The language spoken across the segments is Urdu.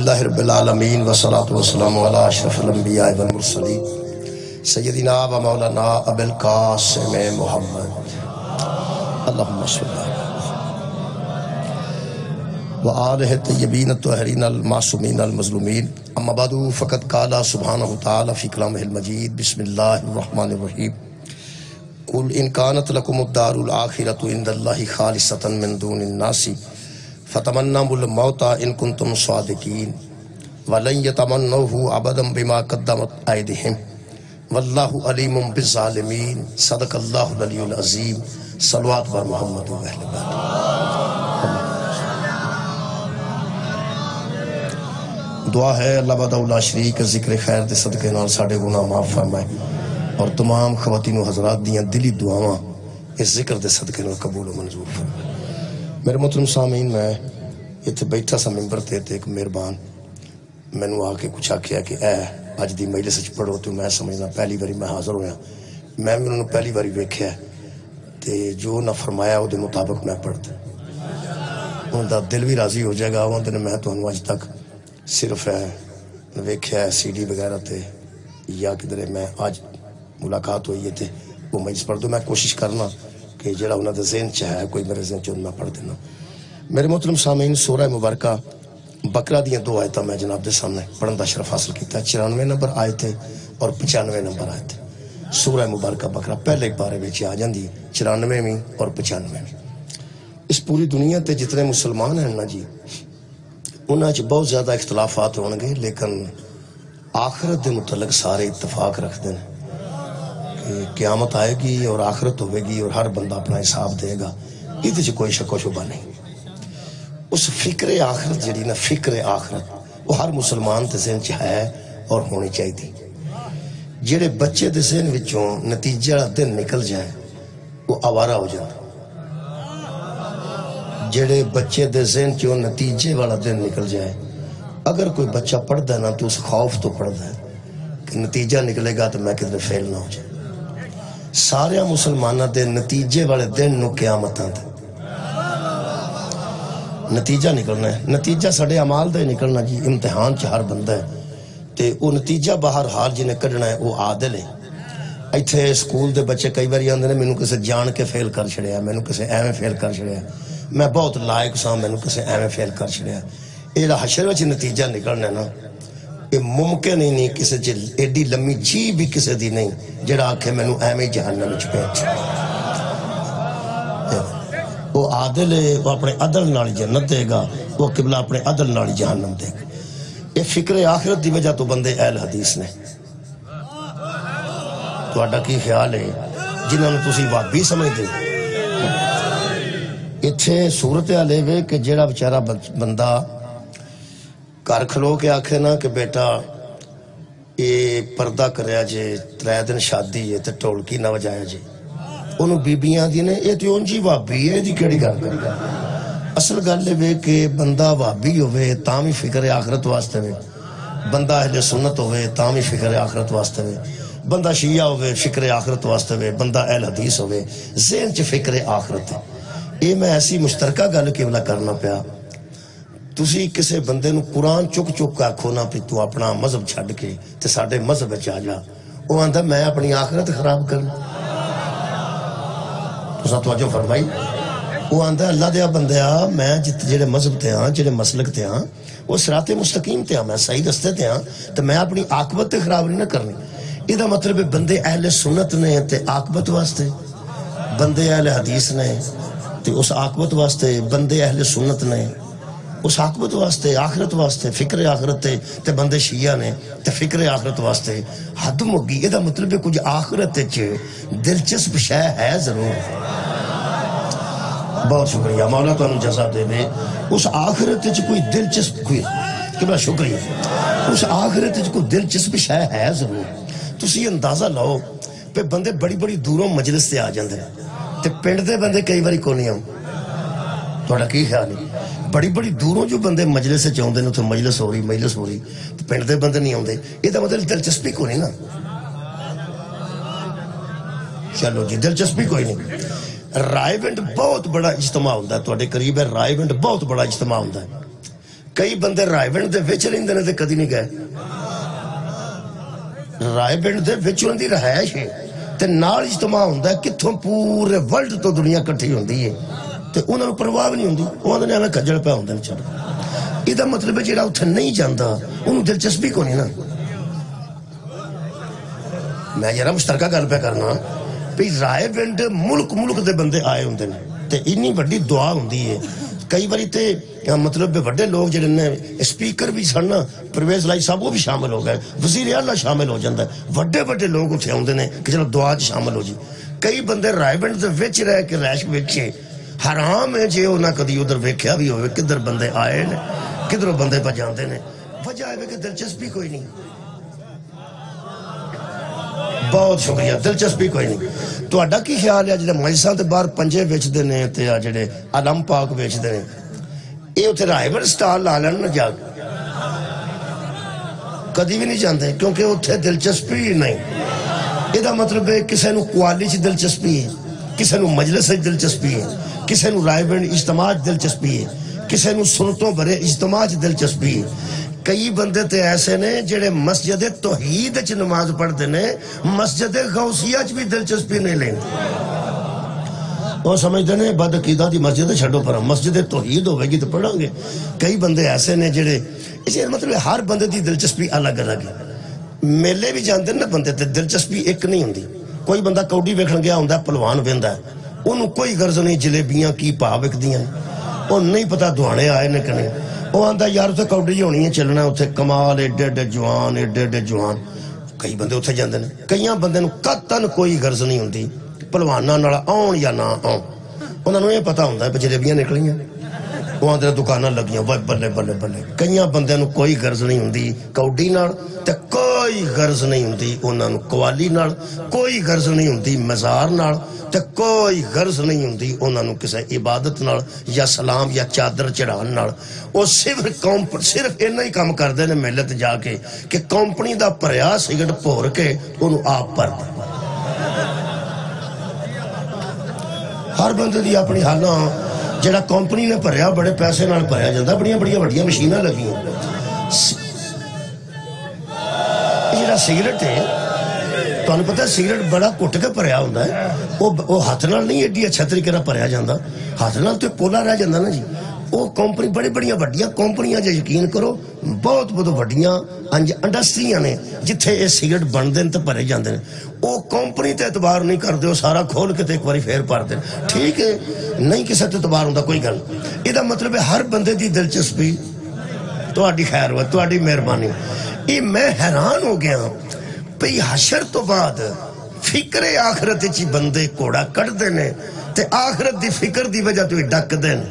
الحمدللہ رب العالمین والصلاة والسلام علی اشرف الانبیاء والمرسلین سیدنا و مولانا ابو القاسم محمد اللہم صلی وآلہ الطیبین الطاہرین المعصومین المظلومین اما بعد فقد قال سبحانہ تعالی فی کلامہ المجید بسم اللہ الرحمن الرحیم قل ان کانت لکم الدار الآخرۃ عند اللہ خالصۃ من دون الناس فتمنوا الموت ان کنتم صادقین ولن یتمنوه ابدا بما قدمت ایدیہم واللہ علیم بالظالمین صدق اللہ العلی العظیم صلوات بر محمد و اہل بیت۔ دعا ہے اللہ وحدہ لا شریک ذکر خیر دے صدقے نال ساڈے گناہ معاف فرمائے اور تمام خواتین و حضرات دیاں دلی دعاواں اس ذکر دے صدقے نال قبول و منظور فرمائے۔ میرے محترم سامعین، میں اتنے بیٹھا سا ممبر تے ایک مہربان مینوں آ کے کچھ آکھیا کہ اے اج دی مجلس وچ پڑھو، تو میں سمجھنا پہلی باری میں حاضر ہویا، میں بھی انہوں نے پہلی باری ویکھیا تے جو نہ فرمایا وہ دے مطابق میں پڑھتا، ان دا دل بھی راضی ہو جائے گا۔ وہ دن میں تو اج تک صرف ویکھیا ہے سی ڈی وغیرہ تے یا کدھر میں آج ملاقات ہوئی ہے تے وہ مجلس پڑھ دو، میں کوشش کرنا کہ جڑا انہوں نے ذہن چاہے کوئی میرے ذہن چاہے میں پڑھ دینا۔ میرے محترم سامعین، سورہ مبارکہ بقرہ دیاں دو آیتاں میں جناب دے سامنے پڑھن دا شرف حاصل کیتا ہے، 94 نمبر آیت اور 95 نمبر آیت۔ سورہ مبارکہ بقرہ پہلے بارے وچ آ جاندی 94ویں اور 95ویں۔ اس پوری دنیا تے جتنے مسلمان ہیں نا جی، انہاں چ بہت زیادہ اختلافات ہون گے، لیکن آخرت دے متعلق سارے اتفاق رکھتے ہیں کہ قیامت آئے گی اور آخرت ہوئے گی اور ہر بندہ اپنا حساب دے گا، یہ سے کوئی شک و شبہ نہیں۔ اس فکر آخرت جڑی نا، فکر آخرت وہ ہر مسلمان دے ذہن چ ہے اور ہونی چاہیے۔ جڑے بچے دے ذہن وچوں نتیجہ دن نکل جائے وہ آوارہ ہو جائے، جڑے بچے دے ذہن چوں نتیجے والا دن نکل جائے، اگر کوئی بچہ پڑھدا ہے نا تو اس خوف تو پڑھدا ہے کہ نتیجہ نکلے گا تو میں کدھر فیل نہ ہو جائے۔ سارے مسلمانہ دے نتیجے والے دن نو قیامت آندے، نتیجہ نکلنا ہے، نتیجہ ساڑے عمال دے نکلنا جی، امتحان چ ہر بندہ ہے تے وہ نتیجہ باہر حال جنہیں کڈنا ہے وہ عادل ہے۔ ایتھے سکول دے بچے کئی باری آندے نے مینوں کسے جان کے فیل کر چھڑیا، مینوں کسے ایویں فیل کر چھڑیا، میں بہت لائق سا، مینوں کسے ایویں فیل کر چھڑیا۔ یہ حشر وچ نتیجہ نکلنا ہے نا، یہ ممکن ہی نہیں، کسی چ ایڈی لمبی جی بھی کسی دی نہیں جڑا آکھے مینوں ایویں جہنم وچ بھیج۔ وہ عادل ہے، وہ اپنے عدل نال جنت دے گا، وہ قبلہ اپنے عدل نال جہنم دے گا۔ یہ فکر آخرت دی وجہ تو بندے اہل حدیث نے۔ تہاڈا کی خیال ہے جنہاں نوں تسی وہابی سمجھدے؟ ایتھے صورت حال ہے کہ جڑا بیچارہ بندہ گھر کھلو کے آکھے نا کہ بیٹا یہ پردہ کریا جے، 3 دن شادی ہے تے ٹولکی نہ وجایا جے، انہوں بیبیاں دی نے یہ تو انجی وابی ہے، دی کیڑی گل کر گا۔ اصل گل ہے کہ بندہ وابی ہوئے تاں بھی فکر آخرت واسطے ہوئے، بندہ اہل سنت ہوئے تاں بھی فکر آخرت واسطے ہوئے، بندہ شیعہ ہوئے فکر آخرت واسطے ہوئے، بندہ اہل حدیث ہوئے ذہن چ فکر آخرت ہے۔ یہ میں ایسی مشترکہ گل کیولا کرنا پیا، تسی کسے بندے نو قرآن چک چک آکھو نا پھر تو اپنا مذہب چھڈ کے تے ساڈے مذہب وچ آ جا، وہ آندا میں اپنی آخرت خراب کروں۔ تساں توجہ فرمائی، وہ آندا اللہ دیا بندیا میں جڑے مذہب تے ہاں، جڑے مسلک تے ہاں، وہ صراط مستقیم تے ہاں، میں صحیح رستے تے ہاں، تے میں اپنی عاقبت تے خراب نہیں نہ کرنی۔ یہ مطلب ہے بندے اہل سنت نے تے عاقبت واسطے، بندے اہل حدیث نے تے اس عاقبت واسطے، بندے اہل سنت نے اس عاقبت واسطے، آخرت واسطے، فکر آخرت تے بندے شیعہ نے تے فکر آخرت واسطے۔ حد مگی، یہ مطلب ہے کچھ آخرت دلچسپ شے ہے ضرور۔ بہت شکریہ، مولا تو جزا دے میں اس آخرت کوئی دلچسپ کوئی کہ بڑا شکریہ، اس آخرت کوئی دلچسپ شے ہے ضرور۔ تسی اندازہ لاؤ پہ بندے بڑی بڑی دوروں مجلس سے آ جاندے تے پنڈ دے بندے کئی باری کو نہیں آؤں۔ تھوڑا کی خیال ہے؟ بڑی بڑی دوروں جو بندے مجلس سے چاہتے ہیں، تو مجلس ہو رہی تو پنڈ دے بندے نہیں آتے، یہ مطلب دلچسپی کو نہیں نا۔ چلو جی، دلچسپی کوئی نہیں۔ رائے ونڈ بہت بڑا اجتماع ہوتا ہے، تھوڑے قریب ہے رائے ونڈ بہت بڑا اجتماع ہوتا ہے، کئی بندے رائے پنڈ دے وچ رہندے نے تے کدی نہیں گئے رائے پنڈ دے وچ انہاں دی رہائش ہے تے نال اجتماع ہوندا ہے کتھوں پورے ورلڈ تو دنیا اکٹھی ہوندی ہے تے انہاں نوں پرواہ نہیں ہوندی انہاں نے ایویں کھجل پیا ہوندے نے چل یہ مطلب ہے جہاں اتنے نہیں جانا انہوں دلچسپی کو نہیں نا میں یار مشترکہ گل پہ کرنا بھی رائے پنڈ ملک دے بندے آئے ہوندے نے تے اتنی بڑی دعا ہوندی ہے کئی باری تے مطلب بڑے لوگ جڑے نے سپیکر بھی سن پرویز لائی صاحب وہ بھی شامل ہو گئے وزیر اعلیٰ شامل ہو جاتا ہے بڑے لوگ اتنے آتے ہیں کہ چلو دعا چ شامل ہو جی کئی بندے رائے پنڈ دے وچ رہ کے رہائش وچے حرام ہے جے انہاں کدی ادھر ویکھیا بھی ہوئے کدھر بندے آئے نے کدھروں بندے پہ جاندے نے وجہ ہے کہ دلچسپی کوئی نہیں بہت شکریہ دلچسپی کوئی نہیں تو اڈا کی خیال ہے جڑے مجلساں تے باہر پنجے ویچدے نے تے جڑے علم پاک ویچدے نے اے اوتھے رائے پنڈ سٹال لا لین نہ جا کدی بھی نہیں جاندے کیونکہ اوتھے دلچسپی نہیں یہ مطلب ہے کسے نو قوالی چ دلچسپی ہے کسے نو مجلس چ دلچسپی ہے کسے نو رائے پنڈ اجتماع چ دلچسپی ہے کسے نو سنتوں بھرے اجتماع چ دلچسپی ہے کئی بندے تے ایسے نے جڑے مسجد توحید چ نماز پڑھتے نے مسجد غوثیہ چ بھی دلچسپی نہیں لیندے وہ سمجھتے ہیں بد عقیدہ دی مسجد چھڈو پر مسجد توحید ہوئے گی تو پڑھیں گے کئی بندے ایسے نے جڑے اس مطلب ہر بندے دی دلچسپی الگ الگ ہے میلے بھی جاندے نا بندے تے دلچسپی ایک نہیں ہوندی کوئی بندہ کوڈی ویکھن گیا ہوندا پہلوان ویندا ہے انہوں کوئی غرض نہیں جلیبیاں کی پا وکدیاں وہ نہیں پتا دھوانے آئے نے کہ نہیں وہ آندا یار اتنے کوڈی ہونی ہے چلنا اتنے کمال ایڈے جوان کئی بندے اتنے جاندے نے کئی بندے نوں قطعاً کوئی غرض نہیں ہوندی پہلواناں نال آن یا نہ آن انہاں نوں یہ پتا ہوندا ہے جلیبیاں نکلیاں وہ آندے دکاناں لگیاں بلے کئی بندے نوں کوئی غرض نہیں ہوندی کوڈی نال تے کوئی غرض نہیں ہوندی انہاں نوں قوالی نال کوئی غرض نہیں ہوندی مزار نال تے کوئی غرض نہیں ہوندی انہاں نوں کسے عبادت نال یا سلام یا چادر چڑھان نال وہ صرف اتنا ہی کام کردے نے میلے تے جا کے کہ کمپنی دا پریا سگرٹ پور کے انہوں آپ پر ہر بندے دی اپنی حالاں جڑا کمپنی نے بھریا بڑے پیسے نال بھریا جاندا بڑیاں مشیناں لگیاں جڑا سگرٹ ہے تانوں پتہ سگرٹ بڑا کٹ کے بھریا ہوندا ہے وہ ہاتھ نال نہیں ایڈی اچھا طریقے نال بھریا جاندا ہاتھ نال تے پولا رہ جاندا نا جی وہ کمپنی بڑیاں کمپنیاں جو یقین کرو بہت وڈیاں انڈسٹریاں نے جتھے یہ سگرٹ بنتے ہیں تو بھرے جاندے ہیں وہ کمپنی تے اعتبار نہیں کرتے وہ سارا کھول کے ایک باری پھر بھر دیں ٹھیک ہے نہیں کسی تے اعتبار ہوندا کوئی گل یہ مطلب ہے ہر بندے دی دلچسپی تہاڈی خیر ہو تہاڈی مہربانی یہ میں حیران ہو گیا بھئی حشر تو بعد فکر آخرت چی بندے کوڑا کٹتے ہیں تے آخرت دی فکر دی وجہ تو ڈک دین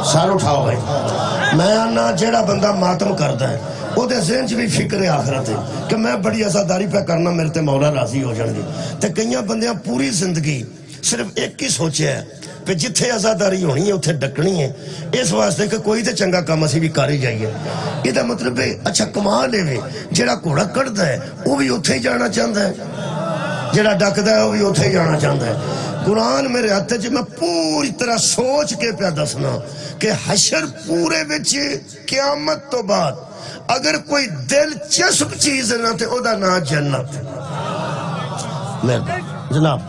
سار اٹھاؤ بھائی میں آنا جیڑا بندہ ماتم کرتا ہے وہ دے ذہن چ بھی فکر آخرت ہے کہ میں بڑی عزاداری پہ کرنا میرے تے مولا راضی ہو جان گی تے کئیاں بندیاں پوری زندگی صرف ایک ہی سوچے ہے کہ جتھے عزاداری ہونی ہے اتھے ڈکنی ہے اس واسطے کہ کوئی تے چنگا کام اسی بھی کاری جائیے یہ دا مطلب ہے اچھا کمال ہے جیڑا کوڑا کٹدا ہے وہ بھی اتھے ہی جانا چاہتا ہے جیڑا ڈکدا ہے وہ بھی اتھے ہی جانا چاہتا ہے قرآن میرے ہاتھ چ میں پوری طرح سوچ کے پیا دسنا کہ حشر پورے وچ قیامت تو بعد اگر کوئی دلچسپ چیز نہ تے او دا نام جنت جناب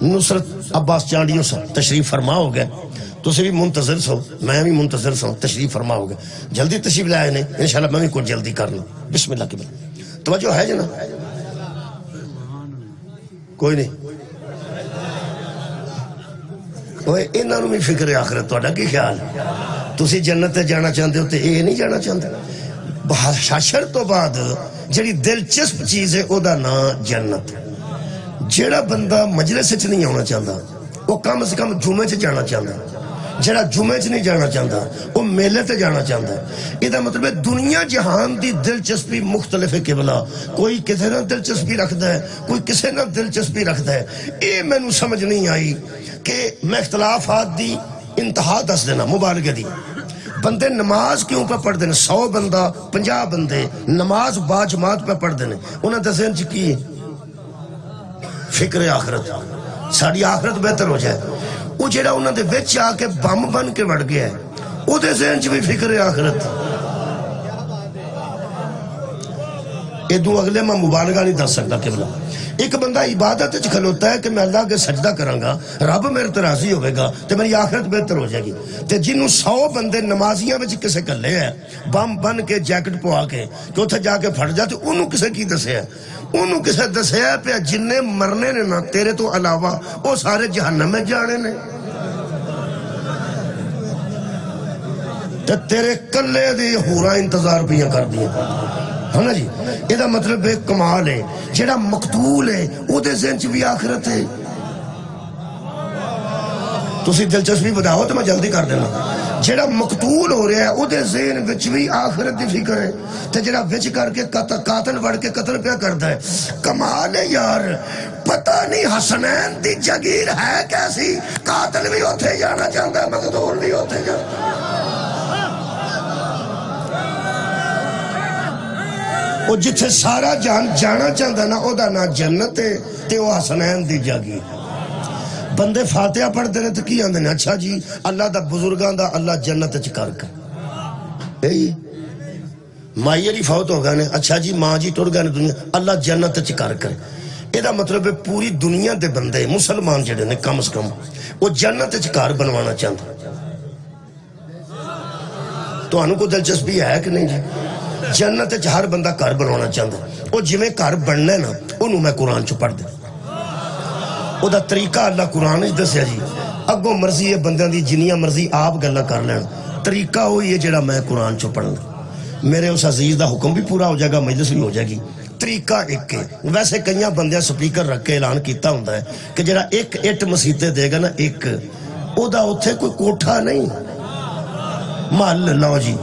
نصرت عباس چانڈیوں سے تشریف فرما ہو گئے تو اسے بھی منتظر سو میں بھی منتظر سو تشریف فرما ہو گئے جلدی تشریف لائے نہیں انشاءاللہ میں بھی کچھ جلدی کرنا بسم اللہ کی بل توجہ ہے جناب کوئی نہیں انہاں نوں بھی فکر آخرت تہاڈا کی خیال تسی جنت تے جانا چاہتے ہو تے اے نہیں جانا چاہتے حشر تو بعد جڑی دلچسپ چیز ہے او دا نام جنت جیڑا بندہ مجلس وچ نہیں آنا چاہتا وہ کم سے کم جمعے چ جانا چاہتا جڑا جمعے چ نہیں جانا چاہتا وہ میلے تے جانا چاہتا ہے یہ مطلب ہے دنیا جہان دی دلچسپی مختلف ہے قبلہ کوئی کسے نہ دلچسپی رکھتا ہے کوئی کسے نہ دلچسپی رکھتا ہے یہ میں نو سمجھ نہیں آئی کہ میں اختلافات دی انتہا دس دینا مبالغے دی بندے نماز کیوں پہ پڑھ دینے 100 بندہ 50 بندے نماز با جماعت پہ پڑھ دینے انہاں دے ذہن چ کی فکر آخرت ساری آخرت بہتر ہو جائے وہ جیڑا انہاں دے وچ آ کے بم بن کے وڑ گیا ہے او دے ذہن چ بھی فکر ہے آخرت. ادو اگلے میں مبالغہ نہیں دس سکتا قبلہ. ایک بندہ عبادت وچ کھلوتا ہے کہ میں اللہ کے سجدہ کراں گا رب میرے تے راضی ہوے گا تے میری آخرت بہتر ہو جائے گی. تے جنوں 100 بندے نمازیاں وچ کسے کلے ہے بم بن کے جیکٹ پوا کے کہ اوتھے جا کے پھٹ جا تے انہوں کسے کی دسیا ہے؟ انہوں کسے دسیا ہے پہ جننے مرنے نے نا تیرے تو علاوہ وہ سارے جہنم میں جانے نے. تے تیرے کلے دی حوراں انتظار پیاں کر دیا ہے نا جی. یہ دا مطلب ایک کمال ہے. جیڑا مقتول ہے او دے ذہن چ بھی آخرت ہے. تسی دلچسپی بتاؤ تو میں جلدی کر دینا. جیڑا مقتول ہو رہا ہے او دے ذہن وچ بھی آخرت دی فکر ہے. تے جیڑا وچ کر کے قاتل وڑ کے قتل پیا کردا ہے. کمال ہے یار. پتہ نہیں حسنین دی جگیر ہے کیسی. قاتل بھی اوتھے جانا چاہتا ہے مقتول بھی اوتھے جانا. وہ جتھے سارا جانا چاہتا نا او دا نا جنت ہے تے وہ حسنین دی جاگی. بندے فاتحہ پڑھتے ہیں تو کی آندے ہیں اچھا جی اللہ دا بزرگان دا اللہ جنت چ کر کے مائی علی فوت ہو گئے. اچھا جی ماں جی ٹر گئے دنیا اللہ جنت چ کر کے. یہ دا مطلب ہے پوری دنیا دے بندے مسلمان جڑے نے کم از کم وہ جنت چ کار بنوانا چاہتا. تو انہوں کو دلچسپی ہے کہ نہیں جی؟ جنت چ ہر بندہ گھر بنانا چاہتا. وہ جویں گھر بننا ہے نا انہوں میں قرآن چ پڑھ دے. وہ دا طریقہ اللہ قرآن چ دسیا جی. اگوں مرضی ہے بندیاں دی جنیاں مرضی آپ گلا کر لین. طریقہ وہی ہے جڑا میں قرآن چ پڑھنا. میرے اس عزیز دا حکم بھی پورا ہو جائے گا مجلس بھی ہو جائے گی. طریقہ ایک ہے. ویسے کئیاں بندیاں سپیکر رکھ کے اعلان کیتا ہوندا ہے کہ جڑا ایک اٹ مسیتے دے گا نا ایک او دا اتھے کوئی کوٹھا نہیں محل لو جی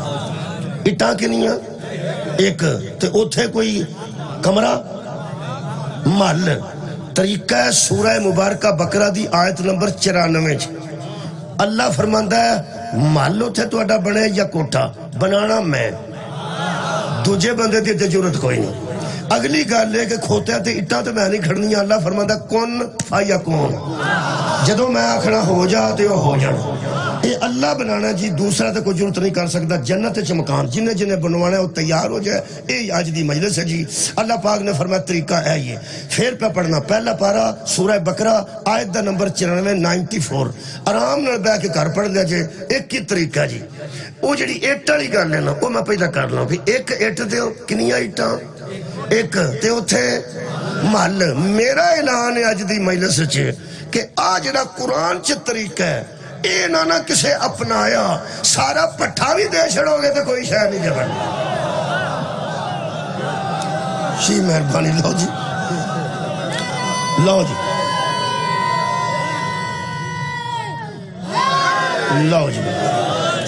اٹاں کنیاں ایک تے اتھے کوئی کمرہ محل. طریقہ ہے سورہ مبارکہ بقرہ دی آیت نمبر 94 اللہ فرماندا ہے محل اتھے تو اڈا بنے یا کوٹھا بنانا میں دوجے بندے دی ضرورت کوئی نہیں. اگلی گل ہے کہ کھوتے تے اٹاں تے میں نہیں کھڑنی. اللہ فرماندا کن فیکون جدوں میں آکھنا ہو جا تے وہ ہو جانا. یہ اللہ بنانا جی دوسرا تے کوئی ضرورت نہیں کر سکتا. جنت چ مکان جنہیں جنہیں بنوانا ہے وہ تیار ہو جائے. یہ آج دی مجلس ہے جی. اللہ پاک نے فرمایا طریقہ ہے یہ. پھر پہ پڑھنا پہلا پارا سورہ بقرہ آیت دا نمبر 94 آرام نال بیٹھ کے گھر پڑھ لیا جے. ایک ہی طریقہ جی. وہ جڑی اٹ والی گل ہے نا وہ میں پہلا کر لوں. ایک اٹ دیو کنیاں اٹاں ایک تے اتھے محل. میرا اعلان ہے اج دی مجلس چ کہ آ جڑا قرآن چ طریقہ ہے اے نہ کسے اپنایا سارا پٹھا بھی دے چھڑو گے تو کوئی شے نہیں جبن. شی مہربانی لو جی لو جی لو جی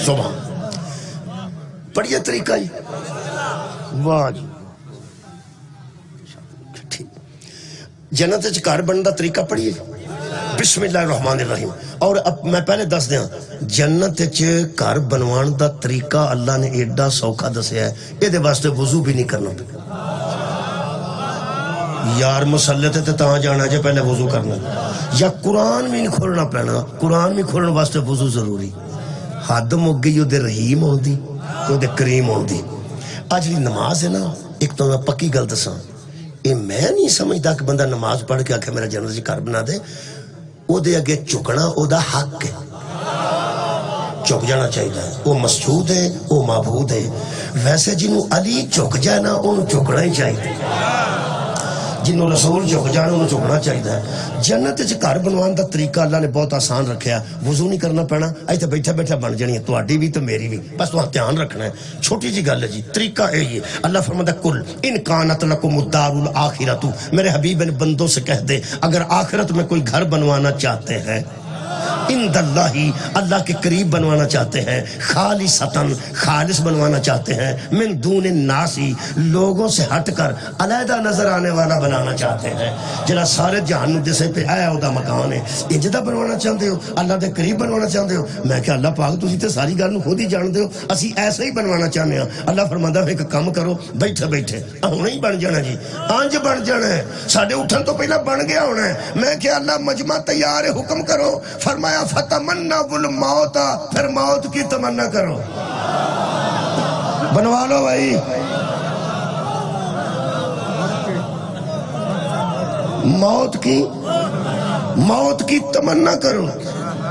سبحان پڑھیے طریقہ جی. واہ جی جنت چ گھر بننے دا طریقہ پڑھیے. بسم اللہ الرحمن الرحیم. اور اب میں پہلے دس دیاں جنت چ گھر بنوان دا طریقہ اللہ نے ایڈا سوکھا دسیا ہے. یہ دے واسطے وضو بھی نہیں کرنا پہ یار. مسلے تے تاں جانا جے پہلے وضو کرنا یا قرآن بھی نہیں کھولنا پینا. قرآن بھی کھولنے واسطے وضو ضروری. حد مک گئی وہ رحیم ہون دی وہ کریم ہون دی. اج دی نماز ہے نا ایک تو میں پکی گل دساں یہ میں نہیں سمجھتا کہ بندہ نماز پڑھ کے آکھے میرا جنت جی گھر بنا دے. او دے اگے چکنا او دا حق ہے. چک جانا چاہیے. وہ مسجود ہے وہ معبود ہے. ویسے جنہوں علی چک جائے نا انہوں چکنا ہی چاہیے. جنہوں رسول چک جانا انہوں چکنا چاہیے. جنت چ گھر بنوان دا طریقہ اللہ نے بہت آسان رکھیا. وضو نہیں کرنا پینا. ایتھے بیٹھا بیٹھا بن جانی ہے تہاڈی بھی تو میری بھی. بس تہاں دھیان رکھنا ہے. چھوٹی جی گل ہے جی. طریقہ ہے یہ. اللہ فرماتا کل ان کانت لکم الدار الاخرۃ. میرے حبیب ان بندوں سے کہہ دے اگر آخرت میں کوئی گھر بنوانا چاہتے ہیں عند اللہ اللہ کے قریب بنوانا چاہتے ہیں خالصتاً خالص بنوانا چاہتے ہیں من دون الناس لوگوں سے ہٹ کر علیحدہ نظر آنے والا بنانا چاہتے ہیں جنا سارے جہان جسے پہ آیا ہوتا مکان ہے انجدہ بنوانا چاہتے ہو اللہ دے قریب بنوانا چاہتے ہو. میں کہ اللہ پاک تسی تے ساری گل خود ہی جان دے ہو اسی ایسے ہی بنوانا چاہنے ہیں. اللہ فرماتا ہے ایک کام کرو بیٹھے بیٹھے ہونا ہی بن جانا جی. آنج بن جانا ہے. ساڈے اٹھن تو پہلا بن گیا ہونا ہے. میں کہ اللہ مجمع تیار ہے حکم کرو. فرمایا فرمایا فتمنا الموت، پھر موت کی تمنا کرو. بنوا لو بھائی، موت کی تمنا کرو،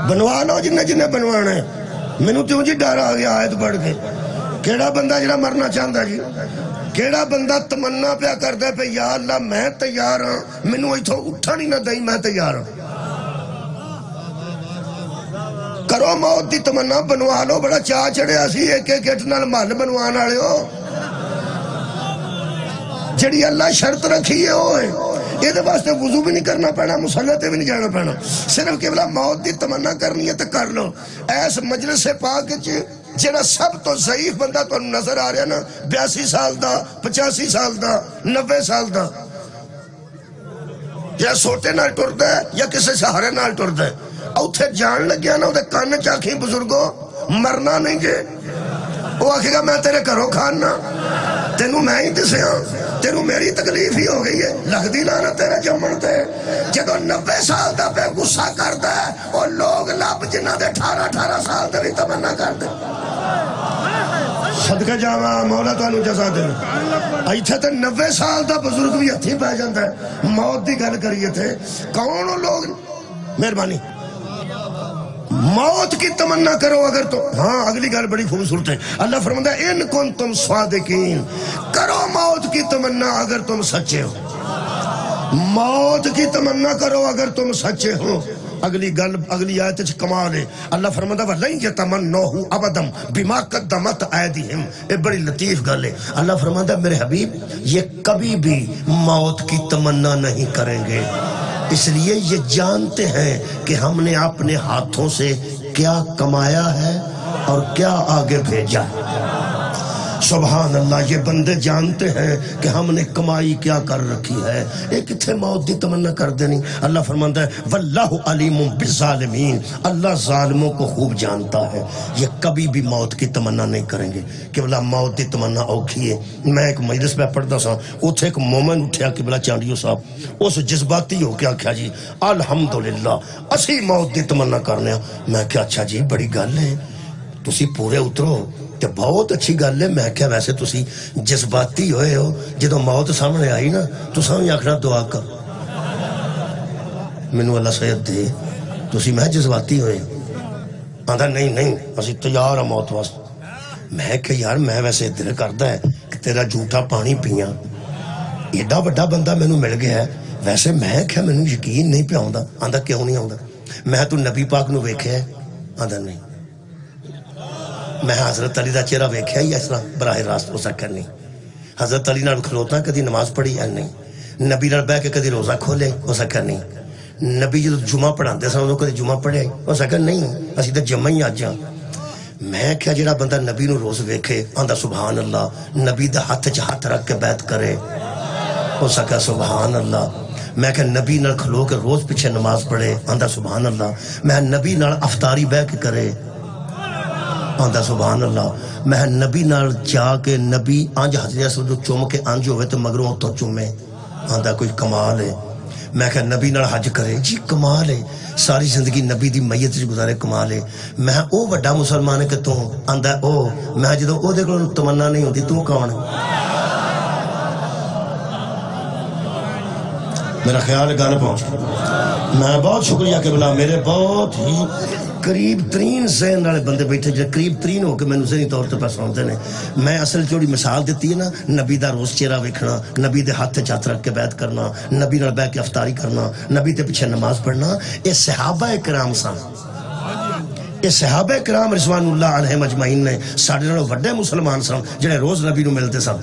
بنوا لو جنہیں جنہیں بنوانا ہے. میں کیوں جی ڈر آ گیا آیت پڑھ کے؟ کیڑا بندہ جڑا مرنا چاہتا جی؟ کیڑا بندہ تمنا پیا کرتا پہ یا اللہ میں تیار ہاں، مینوں ایتھوں اٹھا نہیں نہ دئی، میں تیار ہاں. کرو موت دی تمنا، بنوا لو. بڑا چاہ چڑھیا سی ایک ایک اٹھ نال محل بنوان والے ہو. جڑی اللہ شرط رکھی ہے وہ ہے، یہ واسطے وضو بھی نہیں کرنا پینا، مصلی تے بھی نہیں جانا پینا، صرف کہ بلا موت دی تمنا کرنی ہے تو کر لو. ایس مجلس پاک جڑا سب تو ضعیف بندہ تو نظر آ رہا نا، 82 سال دا، 85 سال دا، 90 سال دا، یا سوٹے نال ٹردا ہے یا کسی سہارے نال ٹردا ہے، اوتھے جان لگیا نا، وہ کان چاکھی بزرگو مرنا نہیں جے. وہ آکھے گا میں تیرے گھروں کھانا، تینوں میں ہی دسیا، تینوں میری تکلیف ہی ہو گئی ہے، لگ دی لانا تیرے جمن تے. جدو 90 سال دا پہ غصہ کردا ہے، اور لوگ لب جنہ دے 18 سال دے بھی تمنا کردے. صدقہ جاواں مولا تانوں جزا دے. ایتھے تے 90 سال دا بزرگ بھی ہتھی پہ جاندا ہے. موت دی گل کریے تھے کون لوگ؟ مہربانی، موت کی تمنا کرو اگر تو. ہاں اگلی گل بڑی خوبصورت ہے. اللہ فرماتا ہے ان کنتم صادقین، کرو موت کی تمنا اگر تم سچے ہو. موت کی تمنا کرو اگر تم سچے ہو. اگلی گل اگلی آیت وچ کمال ہے. اللہ فرماتا ہے وَلَن يَتَمَنَّوهُ أَبَدًا بِمَا قَدَّمَتْ أَيْدِيهِمْ. یہ بڑی لطیف گل ہے. اللہ فرماتا ہے میرے حبیب یہ کبھی بھی موت کی تمنا نہیں کریں گے، اس لیے یہ جانتے ہیں کہ ہم نے اپنے ہاتھوں سے کیا کمایا ہے اور کیا آگے بھیجا ہے. سبحان اللہ، یہ بندے جانتے ہیں کہ ہم نے کمائی کیا کر رکھی ہے. ایک کتھے موت دی تمنا کر دینی. اللہ فرماتا ہے واللہ علیم بالظالمین، اللہ ظالموں کو خوب جانتا ہے. یہ کبھی بھی موت کی تمنا نہیں کریں گے کہ بلا موت دی تمنا اوکھی ہے. میں ایک مجلس پہ پڑھتا سا، اتھے ایک مومن اٹھیا کہ بلا چانڈیو صاحب اس جذباتی ہو کے آکھیا جی الحمدللہ اسی موت دی تمنا کرنے. میں کہا اچھا جی بڑی گل ہے، تسی پورے اترو تے بہت اچھی گل ہے. میں کہا ویسے تسی جذباتی ہوئے ہو، جدو موت سامنے آئی نا تو سامنے آکھنا دعا کر مینوں اللہ صحت دے. تسی میں جذباتی ہوئے آندا نہیں اسی تیار ہاں موت واسطے. میں کہ یار میں ویسے دل کردا ہے کہ تیرا جھوٹا پانی پیاں، ایڈا بڑا بندہ مینوں مل گیا ہے. ویسے میں کہ مینوں یقین نہیں پیا آوندا. آندا کیوں نہیں آوندا؟ میں تو نبی پاک نو ویکھیا ہے. آندا نہیں، میں حضرت علی دا چہرہ ویکھیا ہی اس طرح براہ راست ہو سکتا نہیں. حضرت علی نال کھلوتا کدی نماز پڑھی ہے نہیں، نبی نال بیٹھ کے کدی روزہ کھولے ہو سکتا نہیں، نبی جدو جمعہ پڑھاندے سن ادو کدی جمعہ پڑھے ہو سکتا نہیں، اسی تے جمعہ ہی اج ہاں. میں کیا جڑا بندہ نبی نو روز ویکھے آندا سبحان اللہ، نبی دا ہاتھ چ ہاتھ رکھ کے بیعت کرے ہو سکا سبحان اللہ. میں کہ نبی نال کھلو کے روز پیچھے نماز پڑھے آندا سبحان اللہ. میں نبی نال افطاری بیٹھ کے کرے آندا سبحان اللہ. میں نبی نال جا کے نبی انج حضرت اسود چوم کے انج ہوئے تو مگروں اتوں چومے آندا کوئی کمال ہے. میں کہ نبی نال حج کرے جی کمال ہے. ساری زندگی نبی دی میت وچ گزارے کمال ہے. میں او بڑا مسلمان ہے کہ تو آندا او میں جدوں او دے کول تمنا نہیں ہوندی تو کون ہے؟ میرا خیال گل پہنچ. میں بہت شکریہ کہ بلا میرے بہت ہی قریب ترین ذہن والے بندے بیٹھے جو قریب ترین ہو کے میں ذہنی طور پر سنتے ہیں. میں اصل جوڑی مثال دیتی ہے نا، نبی دا روز چہرہ ویکھنا، نبی دے ہاتھ چات رکھ کے بیعت کرنا، نبی نال بیٹھ کے افطاری کرنا، نبی تے پیچھے نماز پڑھنا، یہ صحابہ کرام سن. یہ صحابہ کرام رضوان اللہ علیہم اجمعین نے ساڈے نالوں وڈے مسلمان سن جڑے روز نبی نو ملتے سن.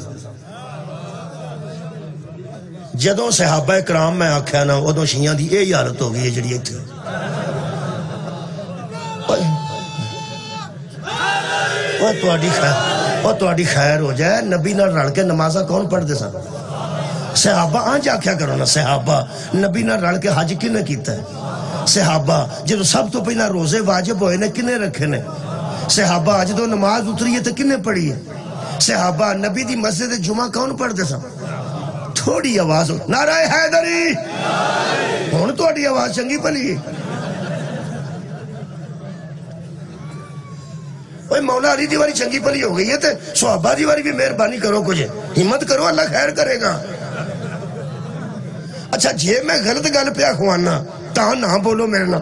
جدوں صحابہ کرام میں آکھیا نا ادوں شیعہ دی یہ حالت ہو گئی ہے جڑی ایتھے. تہاڈی خیر ہو جائے، نبی نال رل کے نمازاں کون پڑھتے سن؟ صحابہ. آنج آکھیا کرو نا صحابہ. نبی نال رل کے حج کنے کیتا ہے؟ صحابہ. جدوں سب تو پہلا روزے واجب ہوئے نے کنے رکھے نے؟ صحابہ. جدوں نماز اتری ہے تو کنے پڑھی ہے؟ صحابہ. نبی دی مسجد جمعہ کون پڑھتے سن؟ تھوڑی آواز ہو نعرہ حیدری. ہن تہاڈی آواز چنگی بھلی مولا علی دی واری چنگی پلی ہو گئی ہے تے صحابہ دی واری بھی مہربانی کرو کچھ ہمت کرو اللہ خیر کرے گا اچھا جے میں غلط گل پیا خوانا تاں نہ بولو میرے نا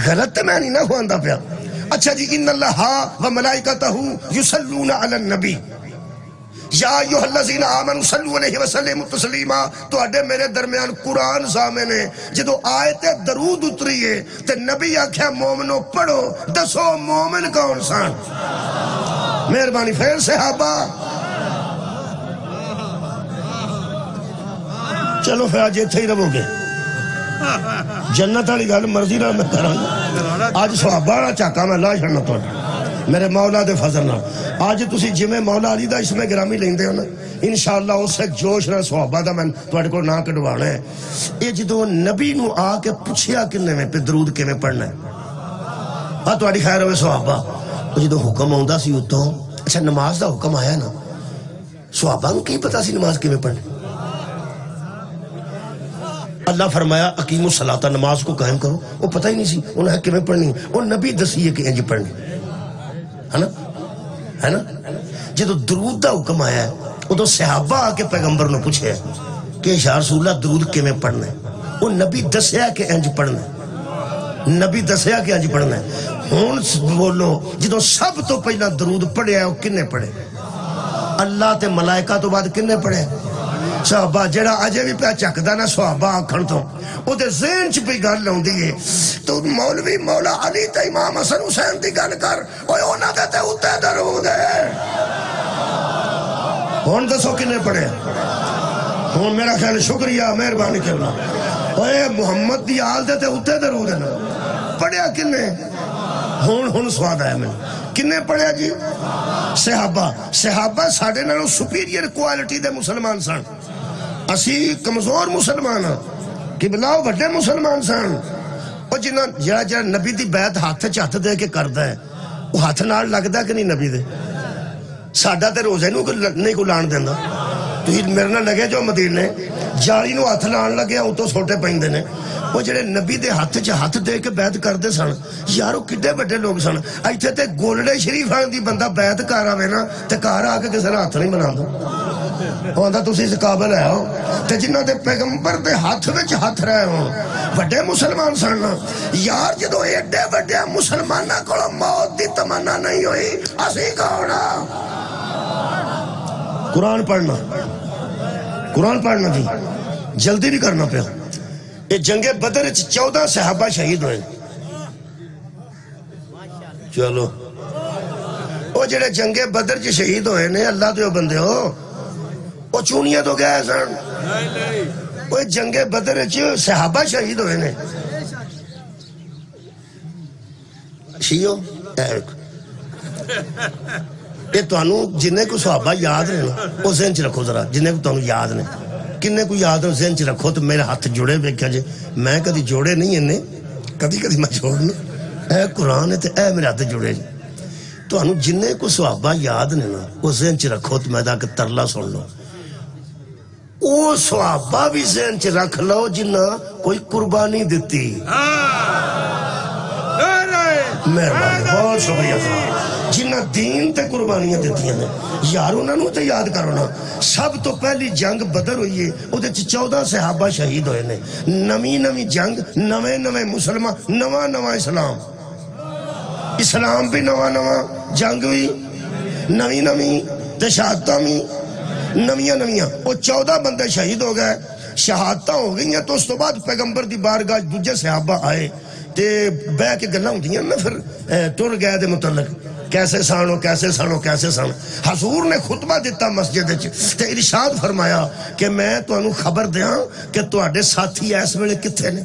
غلط تے میں نہیں نہ خواندا پیا اچھا جی ان اللہ و ملائکتہ یصلون علی النبی یا ایوہ الذین آمنوا صلو علیہ وسلم تسلیما تو اڈے میرے درمیان قرآن سامنے جدو آیت درود اتری ہے تے نبی آکھیا مومنو پڑھو دسو مومن کون سان مہربانی پھر صحابہ چلو پھر آج اتھے ہی رہو گے جنت والی گل مرضی نہ میں کراں آج صحابہ نہ چاکا میں لا چھڑنا تھوڑا میرے مولا دے فضل نہ آج تسی جمیں مولا علی دا اس میں گرامی لیندے ہو نا انشاءاللہ اسے جوش نہ صحابہ دا میں تھوڑے کو نہ کڈوانا ہے یہ جدو نبی نو آ کے پوچھیا کنے میں پہ درود کے میں پڑھنا ہے ہاں تھوڑی خیر ہوئے صحابہ جدو حکم ہوندا سی اتوں اچھا نماز دا حکم آیا نا صحابہ کو کی پتا سی نماز کے میں پڑھنا اللہ فرمایا اقیم الصلاۃ نماز کو قائم کرو وہ پتہ ہی نہیں سی انہیں ہے کہ میں پڑھنی وہ نبی دسیے کہ انجی پڑھنی ہے نا جدو درود دا حکم آیا ہے وہ تو صحابہ آکے پیغمبر نے پوچھے کہ یا رسول اللہ درود کے میں پڑھنا ہے وہ نبی دسیا کہ انج پڑھنا ہے نبی دسیا کہ انج پڑھنا ہے ہون بولو جدو سب تو پہلا درود پڑھے ہے وہ کنے پڑھے اللہ تے ملائکہ تو بعد کنے پڑھے صحابہ جڑا اجے بھی پہ چکدا نا صحابہ آکھن تو او دے ذہن چ پئی گل ہوندی ہے تو مولوی مولا علی تے امام حسن حسین دی گل کر اوے انہاں دے تے اوتے درود ہے ہن دسو کنے پڑھے ہن میرا خیال شکریہ مہربانی کرنا اوے محمد دی آل دے تے اوتے درود ہے نا پڑھیا کنے ہن سواد آیا میں کنے پڑھیا جی صحابہ ساڑھے نالوں سپیریئر کوالٹی دے مسلمان سن اسی کمزور مسلمان قبلہ بڑے مسلمان سن اور جنہاں نبی دی بیعت ہاتھ چاہت دے کے کردہ ہے وہ ہاتھ نال لگتا کہ نہیں نبی دے ساڑھا تے روزے نہیں کو لان دینا تو ہی میرے نہ لگے جو مدینے جاڑی نو ہاتھ لان لگے ہوں تو سوٹے پہن دینے وہ جڑے نبی دے ہاتھ دے کے بیعت کردے سن یارو کڈے بڑے لوگ سن ایتھے تے گولڈے شریف آن دی بندہ بیعت کار آوے نا تے کار آ کے کسے ہاتھ نہیں بنا دو وہ آندہ تسی اس قابل ہے ہو تے جنہ دے پیغمبر دے ہاتھ وچ ہاتھ رہے ہوں بڑے مسلمان سن یار جدو ایڈے بڑے مسلمانہ کو موت دی تمنا نہیں ہوئی اسی کونا قرآن پڑھنا جی جلدی نہیں کرنا پیا یہ جنگ بدر 14 صحابہ شہید ہوئے چلو وہ جڑے جنگ بدر چ شہید ہوئے نے اللہ دے بندے ہو وہ چونیاں تو گئے سن وہ جنگ بدر چ صحابہ شہید ہوئے نے شیو یہ تانوں جنہیں کو صحابہ یاد رہے وہ ذہن چ رکھو ذرا جنہیں کو تانوں یاد نے کنے کو یاد ہو ذہن چ رکھو تو میرے ہاتھ جوڑے بیکھا جے میں کدی جوڑے نہیں انہیں کدی میں جوڑنے اے قرآن ہے تے اے میرے ہاتھ جوڑے جے تو انہوں جنہیں کو صحابہ یاد نے نا وہ ذہن چ رکھو تو میں دا کہ ترلا سن لو وہ صحابہ بھی ذہن چ رکھ لو جنہ کوئی قربانی دیتی مہربانی بہت شکریہ جنہ دین تے قربانیاں دیتی ہیں یار انہوں نے تے یاد کرو نا سب تو پہلی جنگ بدر ہوئی ہے وہ دے 14 صحابہ شہید ہوئے نے نمی جنگ نوے مسلمان نواں اسلام بھی نواں جنگ بھی نمی تے شہادتہ بھی نمیاں وہ 14 بندے شہید ہو گئے شہادتہ ہو گئی ہیں تو اس تو بعد پیغمبر دی بارگاہ دوجے صحابہ آئے تے بے کے گلہ ہوں دیاں نا پھر ٹر گئے دے متعلق کیسے سانو حضور نے خطبہ دیتا مسجد تے ارشاد فرمایا کہ میں تو انہوں خبر دیاں کہ تو اڈے ساتھی ایس ویلے کتھے نے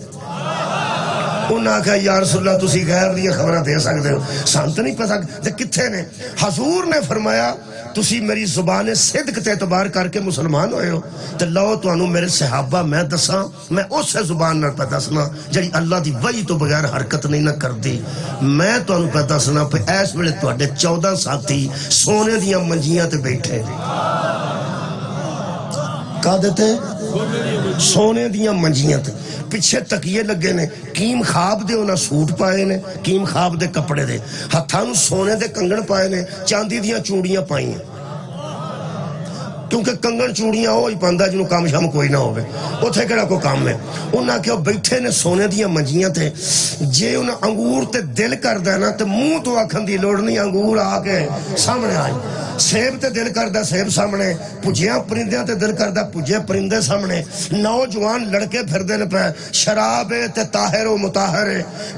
انہاں کہا یا رسول اللہ تسی غیر دیا خبرہ دے سکتے ہو سانت نہیں پتا کہ کتھے نے حضور نے فرمایا تسی میری زبان صدق تے اعتبار کر کے مسلمان ہوئے ہو تو لو تو انہوں میرے صحابہ میں دساں میں اس سے زبان نہ پہ دسنا جڑی اللہ دی وحی تو بغیر حرکت نہیں نہ کر دی میں تو انہوں پہ دسنا پہ ایس ویلے تو اڈے 14 ساتھی سونے دیاں منجیاں تے بیٹھے کا دیتے سونے دیاں منجیاں تے پیچھے تکیے لگے نے کیم خواب دے انہاں سوٹ پائے نے کیم خواب دے کپڑے دے ہتھاں نوں سونے دے کنگن پائے نے چاندی دیاں چوڑیاں پائیں کیونکہ کنگن چوڑیاں ہوئی پاندہ جنہوں کام شام کوئی نہ ہوئے اتھے کڑا کو کام ہے انہاں کہ وہ بیٹھے نے سونے دیاں منجیاں تے جے انہاں انگور تے دل کر دینا تے منہ تو آکھن دی لوڑ نہیں انگور آکے سامنے آئی سیب تے دل کردہ سیب سامنے پجیاں پرندیاں تے دل کردہ پجے پرندے سامنے نوجوان لڑکے پھر دے پہ شراب تے طاہر و مطاہر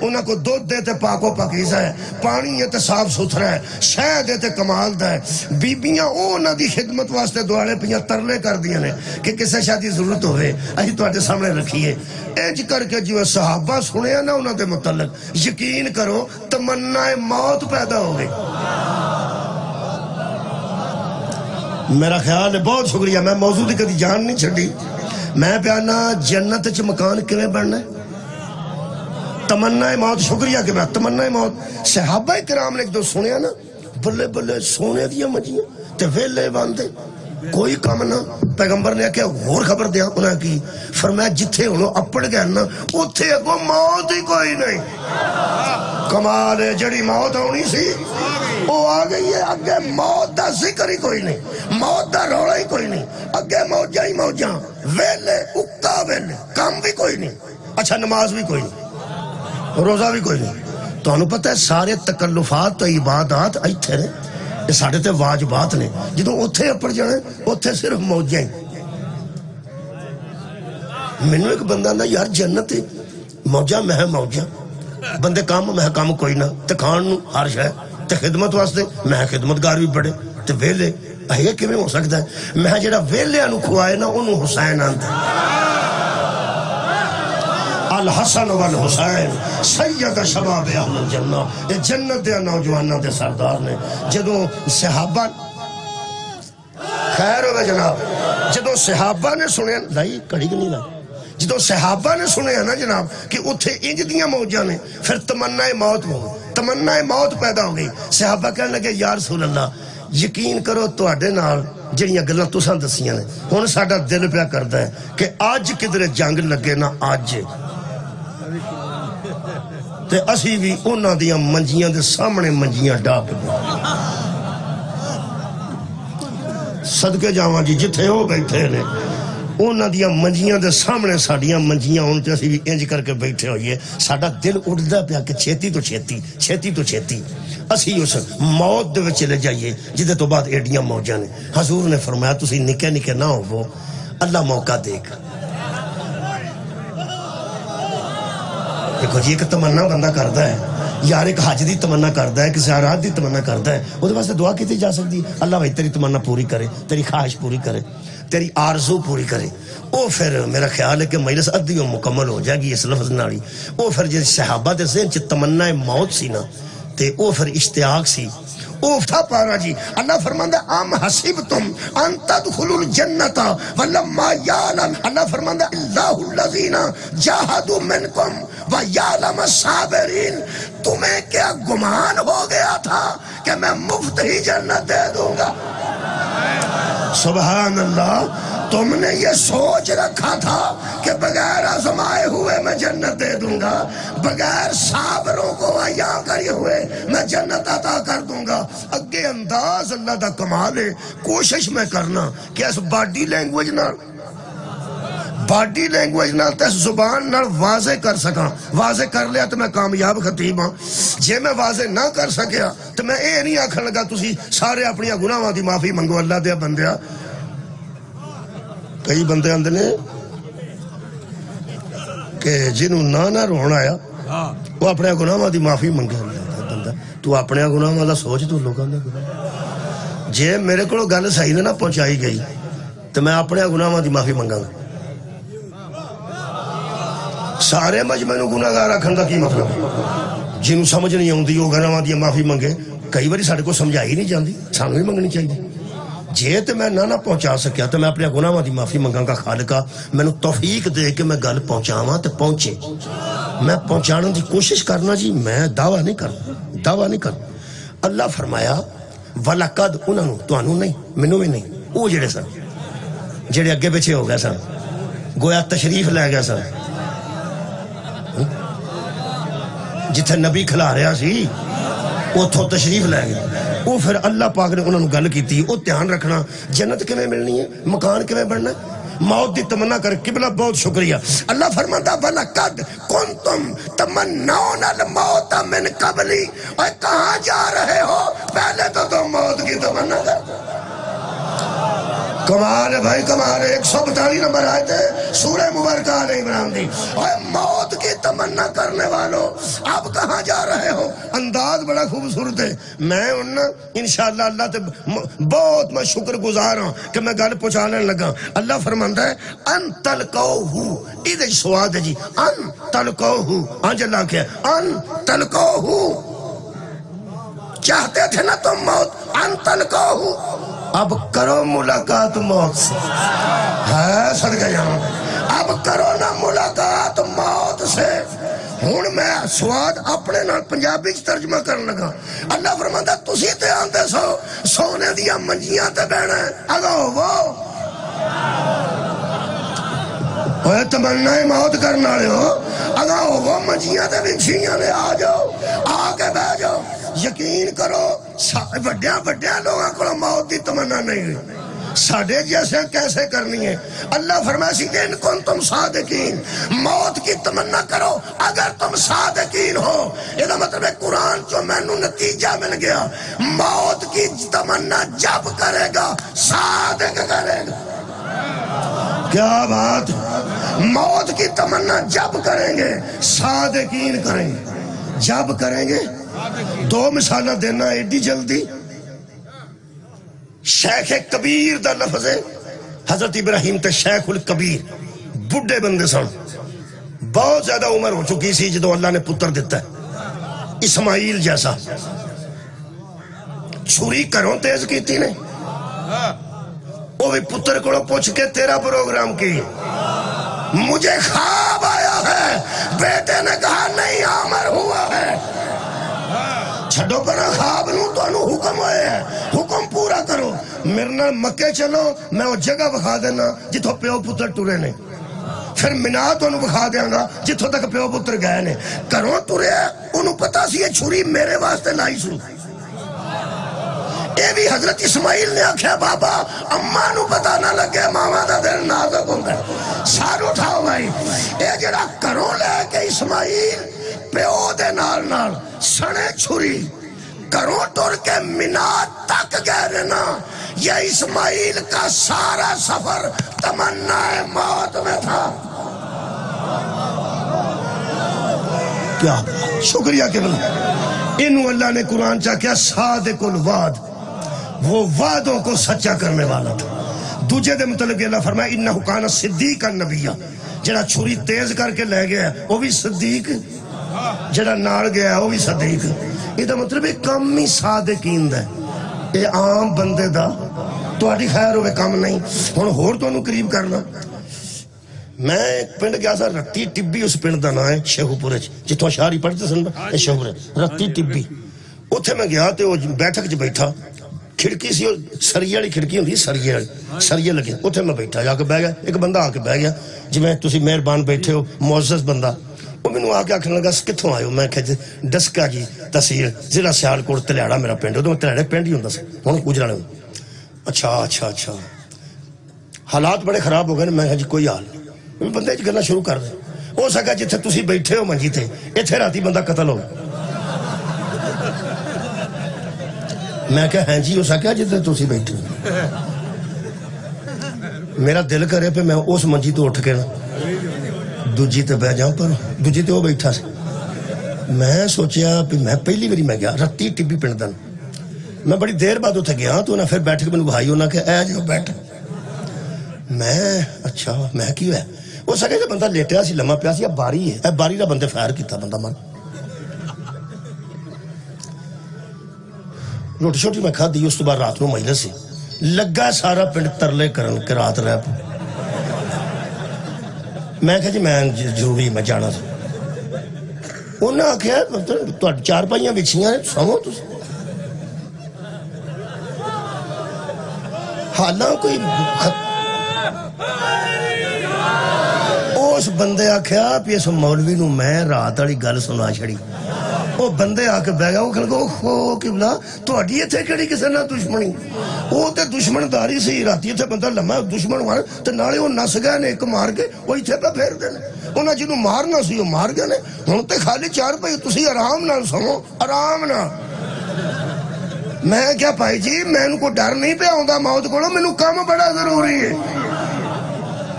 انہاں کو دودھ دے تے پاک و پاکیزہ ہے پانی تے صاف ستھرا ہے شہد تے کمال دا ہے بیبیاں انہاں دی خدمت واسطے دوالے پیاں ترلے کر دیا نے کہ کسے شادی ضرورت ہوئے اہی تو آٹے سامنے رکھیے ایج کر کے جو صحابہ سنے نا انہاں دے متعلق یقین کرو تمنا موت پیدا ہو گئی میرا خیال ہے بہت شکریہ میں موضوع دی کدی جان نہیں چھڑی میں پیانا جنت چ مکان کیویں بننا ہے تمنا موت شکریہ کہ میں تمنا موت صحابہ کرام نے ایک دو سنیا نا بلے بلے سونے دیا مجیاں تے ویلے باندھے کوئی کام نہ پیغمبر نے کیا اور خبر دیا انہاں کی فرمایا جتھے انہوں اپڑ گیا نا اتھے اگو موت ہی کوئی نہیں کمال ہے جڑی موت ہونی سی وہ آ گئی ہے اگے موت دا ذکر ہی کوئی نہیں موت دا روڑا ہی کوئی نہیں اگے موجہ ہی موجہ ویلے اکا ویلے کام بھی کوئی نہیں اچھا نماز بھی کوئی نہیں روزہ بھی کوئی نہیں تو انہوں پتہ ہے سارے تکلفات تو عبادات ایتھے رہے یہ ساڑھے تے واجبات نے جدوں اتھے اپر جانے اتھے صرف موجہ ہیں میں نے ایک بندہ نا یار جنت موجہ میں موجہ بندے کام میں کام کوئی نہ تے کھان نو ہر شے تے خدمت واسطے میں خدمتگار بھی بڑے تے ویلے اہے کیویں ہو سکتا ہے میں جڑا ویلے انو کھوائے نا انو حسین آندا الحسن والحسین سید شباب اہل الجنہ یہ جنت دے نوجوانوں دے سردار نے جدوں صحابہ خیر ہوگا جناب جدوں صحابہ نے سنے لائی کڑی نہیں لائی جدوں صحابہ نے سنے نا جناب کہ اتھے انج دیاں موجہ نے پھر تمنا موت پیدا ہو گئی صحابہ کہنے لگے یا رسول اللہ یقین کرو تو اڈے نال جڑیاں گلاں تساں دسیاں نے ہن ساڈا دل پیا کردا ہے کہ آج کدھر جنگ لگے نا آج تے اسی بھی انہاں دیاں منجیاں دے سامنے منجیاں ڈاک صدقے جاواں جی جتھے ہو بیٹھے نے انہاں دیاں منجیاں دے سامنے ساڈیاں منجیاں ہون تے اسی بھی انج کر کے بیٹھے ہوئیے ساڈا دل اڑدا پیا کہ چھیتی تو چھیتی اسی اس موت دے وچ چلے جائیے جدے تو بعد ایڈیاں موجاں نے حضور نے فرمایا تسی نکے نکے نہ ہو اللہ موقع دے گا دیکھو جی ایک تمنا بندہ کرتا ہے یار ایک حج دی تمنا کرتا ہے ایک زیارات دی تمنا کرتا ہے وہ واسطے دعا کیتی جا سکتی اللہ بھائی تیری تمنا پوری کرے تیری خواہش پوری کرے تیری آرزو پوری کرے وہ پھر میرا خیال ہے کہ مجلس ادھی مکمل ہو جائے گی اس لفظ نالی وہ پھر جس صحابہ دے ذہن چ تمنا موت سی نا تے وہ پھر اشتیاق سی اوفتہ پارا جی اللہ فرماندہ ام حسبتم ان تدخلوا الجنت ولما یعلم اللہ فرماندہ اللہ الذین جاہدوا منکم ویعلم الصابرین تمہیں کیا گمان ہو گیا تھا کہ میں مفت ہی جنت دے دوں گا سبحان اللہ تم نے یہ سوچ رکھا تھا کہ بغیر آزمائے ہوئے میں جنت دے دوں گا بغیر صابروں کو عیاں کرے ہوئے میں جنت عطا کر دوں گا اگے انداز اللہ دا کمال ہے کوشش میں کرنا کہ اس باڈی لینگویج نال تے زبان نال واضح کر سکاں واضح کر لیا تو میں کامیاب خطیب ہاں جے میں واضح نہ کر سکیا تو میں اے نہیں آکھن لگا تسی سارے اپنی گناہاں دی معافی منگو اللہ دے بندیا کئی بندے آندے نے کہ جنہوں نہ رونا آیا وہ اپنے گناہاں دی معافی منگے بندہ تو اپنے گناہاں دا سوچ تو لوگاں دے گناہ جے میرے کو گل صحیح نہ پہنچائی گئی تو میں اپنے گناہاں دی معافی منگاں گا سارے مجمع نو گناہگار آکھن دا کی مطلب جنہوں سمجھ نہیں آؤندی وہ گناہاں دی معافی منگے کئی باری ساڈے کو سمجھائی نہیں جاندی سانوں ہی منگنی چاہیے جے تے میں نہ پہنچا سکیا تو میں اپنے گناہاں دی معافی منگاں گا خالقہ مینوں توفیق دے کہ میں گل پہنچاواں تے پہنچے میں پہنچانے دی کوشش کرنا جی میں دعویٰ نہیں کرنا اللہ فرمایا وَلَقَدْ انہوں تانوں نہیں مینوں بھی نہیں وہ جڑے سن جڑے اگے پیچھے ہو گئے سن گویا تشریف لے گیا سن جتھے نبی کھلا رہا سی اتھوں تشریف لے گئے وہ پھر اللہ پاک نے انہوں نے گل کی وہ دھیان رکھنا جنت کیویں ملنی ہے مکان کیویں بننا موت دی تمنا کر قبلہ بہت شکریہ اللہ فرماتا وَلَقَدْ كُنْتُمْ تَمَنَّوْنَ الْمَوْتَ مِنْ قَبْلِ اور کہاں جا رہے ہو پہلے تو تم موت کی تمنا کر کمال ہے بھائی کمال ہے 142 نمبر آئے تھے سورہ مبارکہ آل عمران دی اور موت کی تمنا کرنے والوں آپ کہاں جا رہے ہو انداز بڑا خوبصورت ہے میں انشاءاللہ اللہ تے بہت میں شکر گزار ہوں کہ میں گل پہنچانے لگا اللہ فرماندا ہے ان تلقوہ ادھر سواد ہے جی ان تلقوہ آج اللہ کیا ان تلقوہ چاہتے تھے نا تم موت ان تلقوہ اب کرو ملاقات موت سے ہے صدقہ جاؤں اب کرو نا ملاقات موت سے ہون میں سواد اپنے نال پنجابی ترجمہ کرنے لگا اللہ فرماتا تسی تے آندے سو سونے دیا منجیاں تے بہنا ہے اگو وہ اوہ تمنا موت کرنا لے ہو اگو وہ منجیاں تے بچھیاں لے آ جاؤ آکے بہ جاؤ یقین کرو بڑیاں لوگاں کو موت دی تمنا نہیں ہوئی ساڑھے جیسے کیسے کرنی ہے اللہ فرمائے سی ان کن تم صادقین موت کی تمنا کرو اگر تم صادقین ہو یہ مطلب ہے قرآن جو میں نو نتیجہ مل گیا موت کی تمنا جب کرے گا صادق کرے گا کیا بات موت کی تمنا جب کریں گے صادقین کریں گے جب کریں گے دو مثالہ دینا ایڈی جلدی شیخ کبیر دا لفظ ہے حضرت ابراہیم تے شیخ الکبیر بڑھے بندے سن بہت زیادہ عمر ہو چکی سی جدو اللہ نے پتر دیتا ہے اسماعیل جیسا چھری کروں تیز کی تھی نے وہ بھی پتر کو پوچھ کے تیرا پروگرام کی مجھے خواب آیا ہے بیٹے نے کہا نہیں عامر ہوا ہے چھڑو پر خواب نو تو انو حکم ہوئے ہیں حکم پورا کرو میرے نال مکے چلو میں وہ جگہ بخا دینا جتھو پیو پتر ٹورے نے پھر منا تو انو بخا دیاں گا جتھو تک پیو پتر گئے نے کروں ٹورے انو پتا سی یہ چھری میرے واسطے لائی سو اے بھی حضرت اسماعیل نے آکھیا بابا اممہ نو پتا نہ لگے ماما دا دل نازک ہوں گے سار اٹھاؤ بھائی اے جڑا کروں لے کے اسماعیل پیو دے نال نال سنے چھری کروں ٹور کے منات تک گئے رہنا یہ اسماعیل کا سارا سفر تمنا موت میں تھا کیا شکریہ کہ انہوں اللہ نے قرآن چاہ کیا صادق الوعد وہ وعدوں کو سچا کرنے والا تھا دوجہ دے مطلب اللہ فرمایا انہو کانا صدیق النبیہ جڑا چھری تیز کر کے لے گیا وہ بھی صدیق جڑا نار گیا وہ بھی صدیق یہ دا مطلب ایک کم ہی صادقین دا ہے یہ عام بندے دا تو آٹی خیر ہوئے کم نہیں ہون ہور تو انہوں قریب کرنا میں ایک پنڈ گیا سا رتی ٹبی اس پنڈ دا نا ہے شیخو پورے جتوں شہری پڑھتے سن شیخو پورے رتی ٹبی اتھے میں گیا تے وہ بیٹھک جو بیٹھا کھڑکی سی سریہ والی کھڑکی ہوندی سریہ لگے اتھے میں بیٹھا جا کے بہ گیا ایک بندہ آ کے بہ گیا جی میں تسی مہربان بیٹھے ہو معزز بندہ وہ میں نے آ کے آکھنے لگا کتھوں آئے ہو میں کہتے ڈسکا جی تحصیل ضلع سیالکوٹ تلیاڑا میرا پنڈ ہے تلیاڑے پنڈ ہی ہوندا سی ہن گجرانے اچھا حالات بڑے خراب ہو گئے میں کہا جی کوئی حال نہیں بندے جی گلا شروع کر دیں ہو سکا جتھے تسی بیٹھے ہو منجی تھے ایتھے راتی بندہ قتل ہو میں کہا ہیں جی ہو سکا جتھے تسی بیٹھے ہو میرا دل کرے پہ میں اس منجی تو اٹھ کے نا دوجی تے بہ جاؤں پر دوجی تے وہ بیٹھا سے میں سوچیا میں پہلی باری میں گیا رتی ٹبی پنڈ دن میں بڑی دیر بعد اتھے گیا تو انہاں پھر بیٹھ کے میں بھائی ہونا کہ اے جو بیٹھ میں اچھا میں کیوں ہے وہ سکے جو بندہ لیٹیا سی لمحہ پیا سی اب باری ہے اے باری دا بندے فائر کیتا بندہ من روٹی شوٹی میں کھا دی اس تو بعد رات نو مجلس سی لگا سارا پنڈ ترلے کرن کے رات رہ پہ میں کہا جی میں ضروری میں جانا تھا انہاں آکھیا تو چار پائیاں بچھیاں سمو تو حالاں کوئی اس بندے آخیا بھی اس مولوی نو میں رات والی گل سنا چھڑی وہ بندے آ کے بہ گیا وہ کہ بلا تھی اتنے کہڑی کسی نہ دشمنی وہ تو دشمن داری سی رات اتنے بندہ لما دشمن مار تو نالے وہ نس گئے نے ایک مار کے وہ اتنے پہ پھیرتے ہیں انہیں جنہوں مارنا سی وہ مار گئے نے ہوں تو خالی 4 پائی تھی آرام نال سنو آرام نال میں کیا بھائی جی میں کو ڈر نہیں پہ آؤں موت کو مینوں کام بڑا ضروری ہے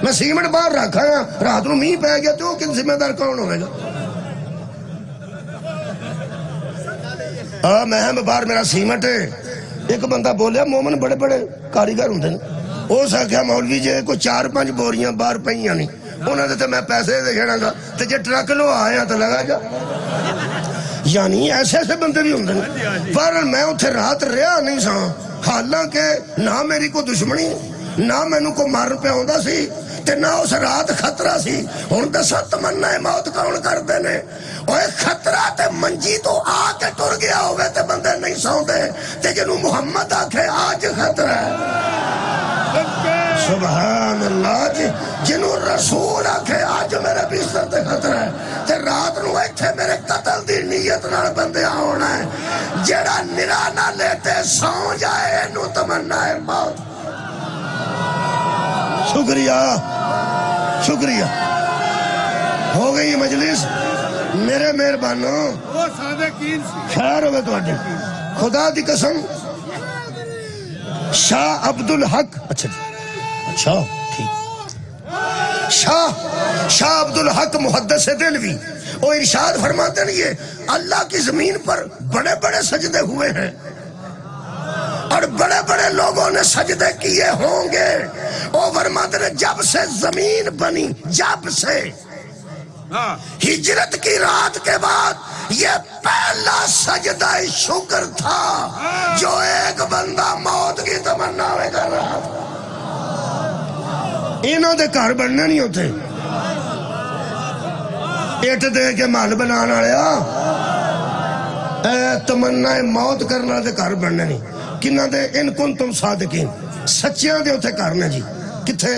میں سیمنٹ باہر رکھا ہاں رات نو میہ پی گیا تو کن ذمہ دار کون ہوئے گا میں باہر میرا سیمنٹ ہے ایک بندہ بولیا مومن بڑے بڑے کاریگر ہوندے نے اس آخیا مولوی جی کوئی 4-5 بوریاں باہر پئیاں نہیں انہوں نے تو میں پیسے دے چھڑاں گا تو جے ٹرک لو آیا تو لگا جا یعنی ایسے ایسے بندے بھی ہوندے نے پر میں اتھے رات رہا نہیں سا حالانکہ نہ میری کو دشمنی نہ مینوں کو مارن پہ آوندا سی تے نہ اس رات خطرہ سی ہن دسا تمنا موت کون کردے نے اوے خطرہ تے منجی تو آ کے ٹر گیا ہوئے تے بندے نہیں سوندے تے جنوں محمد آکھے آج خطرہ ہے سبحان اللہ جنوں رسول آکھے آج میرے بستر تے خطرہ ہے تے رات نو ایتھے میرے قتل دی نیت نال بندے آنا ہے جڑا نرا نہ لیتے سو جائے نو تمنا ہے موت شکریہ شکریہ ہو گئی مجلس میرے مہربانوں خیر ہوئے تو خدا دی قسم شاہ عبدالحق اچھا ٹھیک شاہ عبدالحق محدث دہلوی وہ ارشاد فرماتے ہیں یہ اللہ کی زمین پر بڑے بڑے سجدے ہوئے ہیں اور بڑے بڑے لوگوں نے سجدے کیے ہوں گے وہ فرماتے ہیں جب سے زمین بنی جب سے ہجرت کی رات کے بعد یہ پہلا سجدہ شکر تھا جو ایک بندہ موت کی تمنا میں کر رہا تھا انہوں دے گھر بننے نہیں ہوتے اٹ دے کے مال بنانا لیا تمنا موت کرنا دے گھر بننے نہیں کنہ دے ان کن تم صادقین سچیاں دے ہوتے کرنے جی کتھے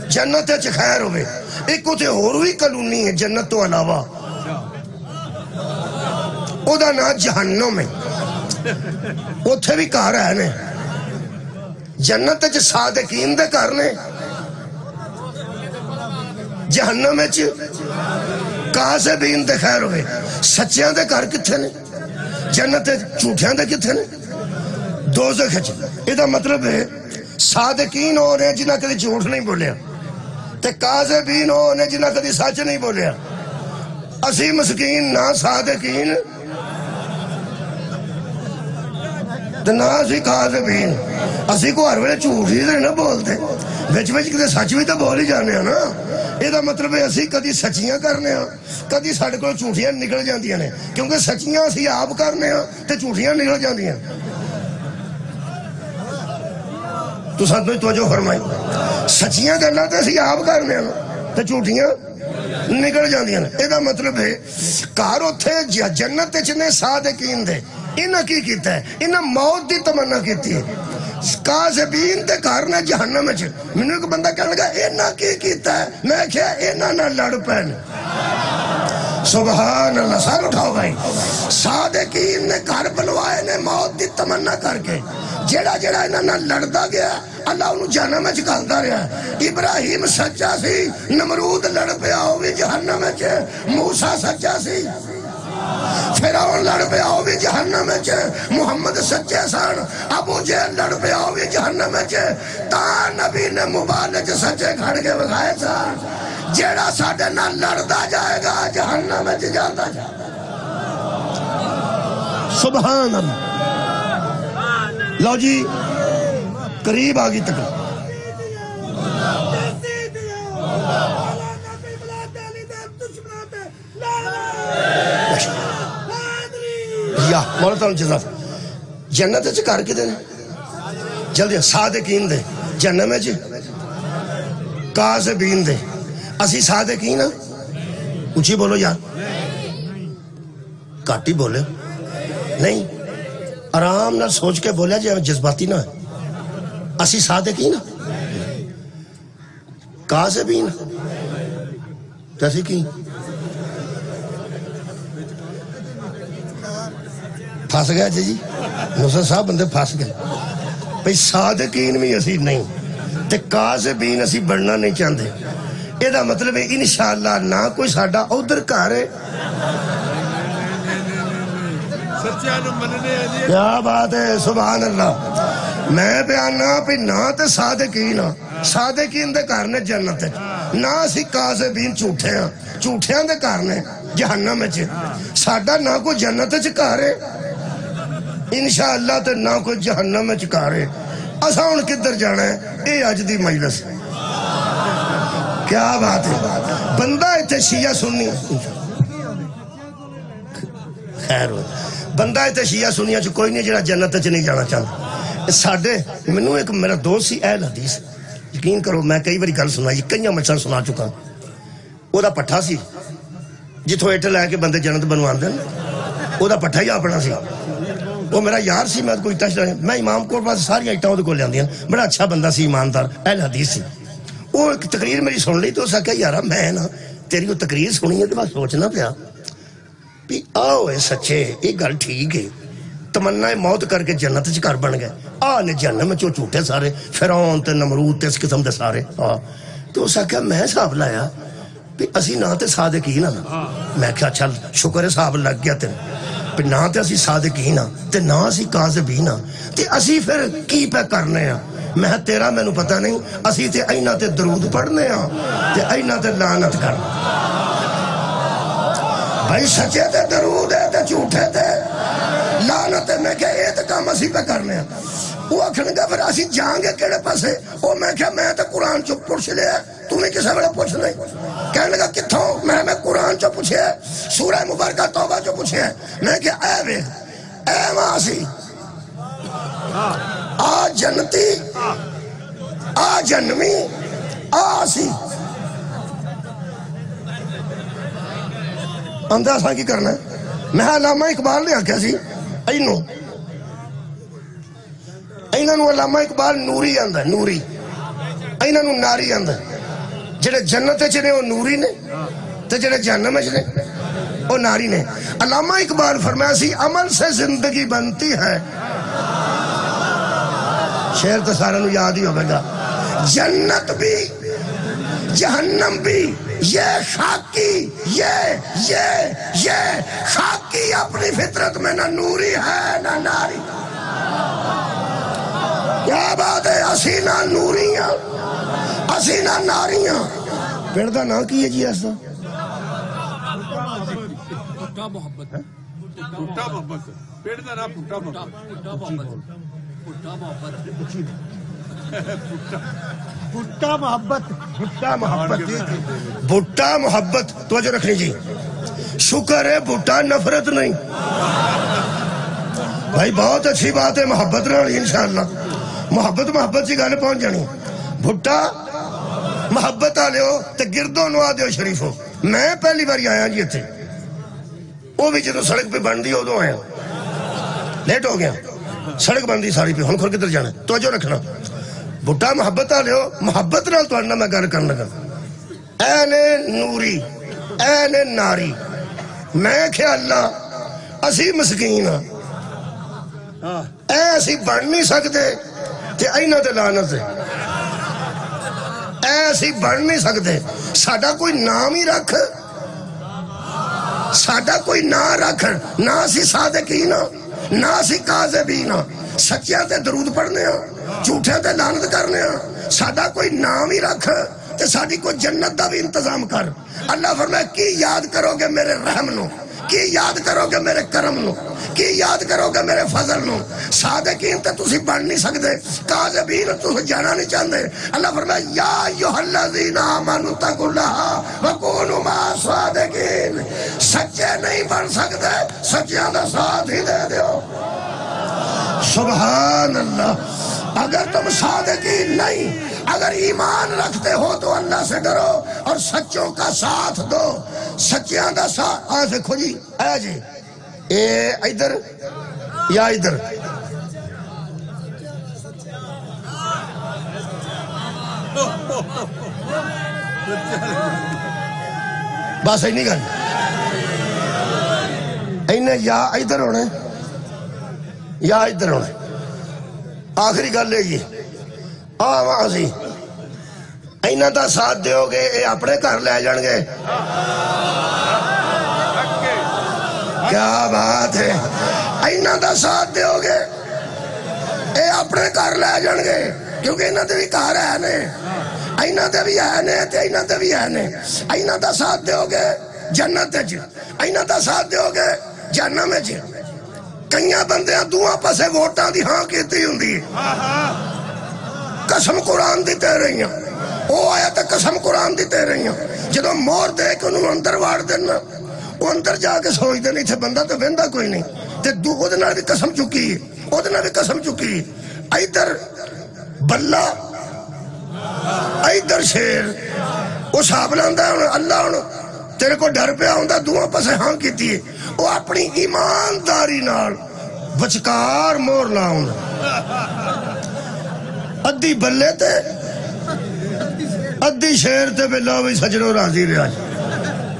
جنت اچھ خیر ہوئے ایک ہوتے اور ہوئی کلونی ہے جنت تو علاوہ او دا نا جہنم ہے اوتھے بھی کار ہے نے جنت اچھ صادقین دے کرنے جہنم اچھ کاذبین دے خیر ہوئے سچیاں دے کار کتھے نے جنت جھوٹیاں دے کتھے نے دوزخ اچھ یہ مطلب ہے صادقین ہو رہے جنہ کدی جھوٹ نہیں بولیا تے کاذبین ہو رہے جنہ کدی سچ نہیں بولیا اسی مسکین نہ صادقین تے نہ اسی کاذبین اسی کو ہر ویلے جھوٹ ہی نہ بولتے وچ وچ کدے سچ بھی تو بول ہی جانے ہیں نا یہ مطلب ہے اسی کدی سچیاں کرنے ہیں کدی ساڈے کول جھوٹیاں نکل جاندیاں نے کیونکہ سچیاں اسی آپ کرنے ہیں تے جھوٹیاں نکل جاندیاں تو ساتھ میں توجہ فرمائی سچیاں گلاں تے اسی آپ کرنے ہیں تے جھوٹیاں نکل جاندیاں نے یہ مطلب ہے گھر اوتھے جنت وچ نے صادقین دے انہاں کی کیتا ہے انہاں موت دی تمنا کیتی ہے کاذبین تے گھر نے جہنم وچ مینوں ایک بندہ کہنے لگا انہاں کی کیتا ہے میں کہیا انہاں نال لڑ پین سبحان اللہ سر اٹھاؤ بھائی صادقین نے گھر بنوائے نے موت دی تمنا کر کے جیڑا جیڑا انہاں نال لڑدا گیا اللہ انہوں جہنم وچ گھلدا رہا ابراہیم سچا سی نمرود لڑ پیا او وی جہنم وچ موسیٰ سچا سی فرعون لڑ پیا او وی جہنم وچ محمد سچے سن ابو جہل لڑ پیا او وی جہنم وچ تا نبی نے مبالغ سچے کھڑ کے بخائے سن جیڑا ساڈے نال لڑدا جائے گا جہنم وچ جاندا جائے سبحان اللہ لو جی قریب آگی تک یا مولا تعالیٰ جزا جنت اچھ کار کے دے جلدی صادقین دے جنم اچھ کاذبین دے اسی صادقین اونچی بولو یار کاٹی بولے نہیں آرام نہ سوچ کے بولیا جائے جذباتی نہ اسی صادقین کاذبین کیسی کی پھس گیا جی نصرت صاحب بندے پھس گئے بھئی صادقین بھی اسی نہیں تے کاذبین اسی بڑھنا نہیں چاہتے یہ دا مطلب ہے انشاءاللہ نہ کوئی ساڈا ادھر گھر ہے کیا بات ہے سبحان اللہ میں بیاننا پہ نہ تے صادقین دے گھر نے جنت ہے نہ اسی کاذبین جھوٹے ہیں جھوٹیاں دے گھر نے جہنم وچ ساڈا نہ کوئی جنت وچ گھر ہے انشاءاللہ تے نہ کوئی جہنم وچ گھر ہے اساں ہن کدھر جانا ہے اے اج دی مجلس کیا بات ہے بندہ ایتھے شیعہ سنی خیر ہو بندہ ایتھے شیعہ سنیاں چ کوئی نہیں جڑا جنت وچ نہیں جانا چاہتا ساڈے مینوں ایک میرا دوست سی اہل حدیث یقین کرو میں کئی باری گل سنائی کئی مچھر سنا چکا او دا پٹھا سی جتھوں اٹ لے کے بندے جنت بنواندے او دا پٹھا ہی اپنا سی وہ میرا یار سی میں کوئی ٹچ میں امام کوٹ پاس ساری اٹاں وہ کول لیاندیاں بڑا اچھا بندہ سی ایماندار اہل حدیث سی وہ ایک تقریر میری سن لی تو اس آخیا یار میں نا تیری وہ تقریر سنی ہے تو میں سوچنا پیا بھی آؤ اے سچے یہ گل ٹھیک ہے تمنا موت کر کے جنت چ گھر بن گئے آ نے جہنم چ جھوٹے سارے فرعون تے نمرود تے اس قسم دے سارے تو اس آخیا میں حساب لایا بھی اسی نہ تے صادقین ہاں میں کہا چل شکر ہے صاحب لگ گیا تیرے نہ تے اسی صادقین ہاں تے نہ اسی کاذبین ہاں تے اسی پھر کی پہ کرنے ہاں میں تیرا مینوں پتہ نہیں اسی تے اینا تے درود پڑھنے ہاں تے اینا تے لعنت کرنے بھائی سچے تے درود ہے تے جھوٹے تے لعنت ہے میں کہ یہ تے کام اسی پہ کرنے ہاں وہ آکھن گا پھر اسی جائیں گے کیڑے پاسے وہ میں کہ میں تے قرآن چ پوچھ لیا تمہیں کسے بڑا پوچھ نہیں کہنے لگا کتھوں میں قرآن چ پوچھے سورہ مبارکہ توبہ چ پوچھے میں کہ اے وے اے ماں سی آ جنتی آ جنمی آ سی اندھا سا کی کرنا ہے میں علامہ اقبال نے آکھیا سی اینو اینو علامہ اقبال نوری آندا ہے نوری اینو ناری آندا ہے جڑے جنت وچ نے وہ نوری نے تے جڑے جہنم وچ نے وہ ناری نے علامہ اقبال فرمایا سی عمل سے زندگی بنتی ہے شعر تو سارے نو یاد ہی ہوگا جنت بھی جہنم بھی یہ خاکی یہ خاکی اپنی فطرت میں نہ نوری ہے نہ ناری کیا بات ہے اسی نہ نوریاں اسی نہ ناریاں پیڑ دا نا کی ہے جی ایسا پھٹا محبت پیڑ دا نا پھٹا محبت بھٹا محبت توجہ رکھنی جی شکر ہے بھٹا نفرت نہیں بھائی بہت اچھی بات ہے محبت نہ انشاءاللہ محبت جی گل پہنچ جانی بھٹا محبت آ لیو تے گردوں نو آ دیو شریفو میں پہلی بار آیا جی اتنے وہ بھی جدو سڑک پہ بن دی ادو آیا لیٹ ہو گیا سڑک بن دی ساری پہ ہن کھول کدھر جانا توجہ رکھنا بھٹا محبت آ لیو محبت نال تواڈے نال میں گل کرن لگا اے نے نوری اے نے ناری میں کہ اللہ اسی مسکین ہاں اے اسی بن نہیں سکتے تے اینا تے لعنت ہے ایسی بڑھ نہیں سکتے ساڈا کوئی نام ہی رکھ ساڈا کوئی نام رکھ نہ اسی صادقین نہ اسی کاذبین سچیاں تے درود پڑھنے ہاں جھوٹیاں تے لعنت کرنے ہاں ساڈا کوئی نام ہی رکھ تے ساڈی کوئی جنت دا بھی انتظام کر اللہ فرمائے کی یاد کرو گے میرے رحم نو کی یاد کرو گے میرے کرم نو کی یاد کرو گے میرے فضل نو صادقین تے تسی بن نہیں سکتے کاذبین تسی جانا نہیں چاہتے اللہ فرمائے یا ایھا الذین آمنوا اتقوا اللہ وکونوا مع الصادقین سچے نہیں بن سکتے سچیاں دا ساتھ ہی دے دیو سبحان اللہ اگر تم صادقین نہیں اگر ایمان رکھتے ہو تو اللہ سے ڈرو اور سچوں کا ساتھ دو سچیاں دا ساتھ دیکھو جی آیا جی اے ادھر یا ادھر بس اینی گل انہیں یا ادھر ہونے یا ادھر ہونے آخری گل ہے جی وہاں سی اینا دا ساتھ دیو گے اے اپنے گھر لے جان گے کیا بات ہے اینا دا ساتھ دیو گے اے اپنے گھر لے جان گے کیونکہ اینا دے بھی گھر ہے نے اینا دے بھی ہے نے تے اینا دے بھی ہے نے اینا دا ساتھ دیو گے جنت جی اینا دا ساتھ دیو گے جہنم میں جی کئیاں بندیاں دعا پسے ووٹاں دی ہاں کیتی ہوندی قسم قرآن دی تے رہی ہیں وہ آیا تا قسم قرآن دی تے رہی ہیں جدو مور دے کے انہوں اندر وار دینا وہ اندر جا کے سوچ دے نہیں تھے بندہ تو ویندہ کوئی نہیں تے دو او دے نال بھی قسم چکی او دے نال بھی قسم چکی ایدر بلہ ایدر شیر اس حابلندہ اللہ تیرے کو ڈر پہ آؤندہ دعا پسے ہاں کی تھی وہ اپنی ایمانداری نال وچکار مور لاؤں ادھی بلے تے ادھی شیر تے بلا بھی سجنوں راضی رہا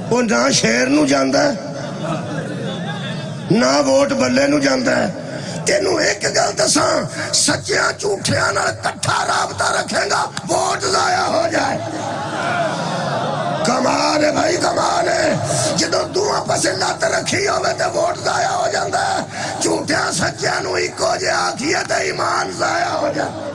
وہ نہ شیر نو جاندہ ہے نہ ووٹ بلے نو جاندہ ہے تینوں ایک گل دساں سچیاں جھوٹیاں نال کٹھا رابطہ رکھیں گا ووٹ ضائع ہو جائے کمال ہے بھائی کمال ہے جدو دعا پسے لات رکھی ہوئے تے ووٹ ضائع ہو جاندہ ہے جھوٹیاں سچیاں نو ایکو جے آکھیے تے ایمان ضائع ہو جائے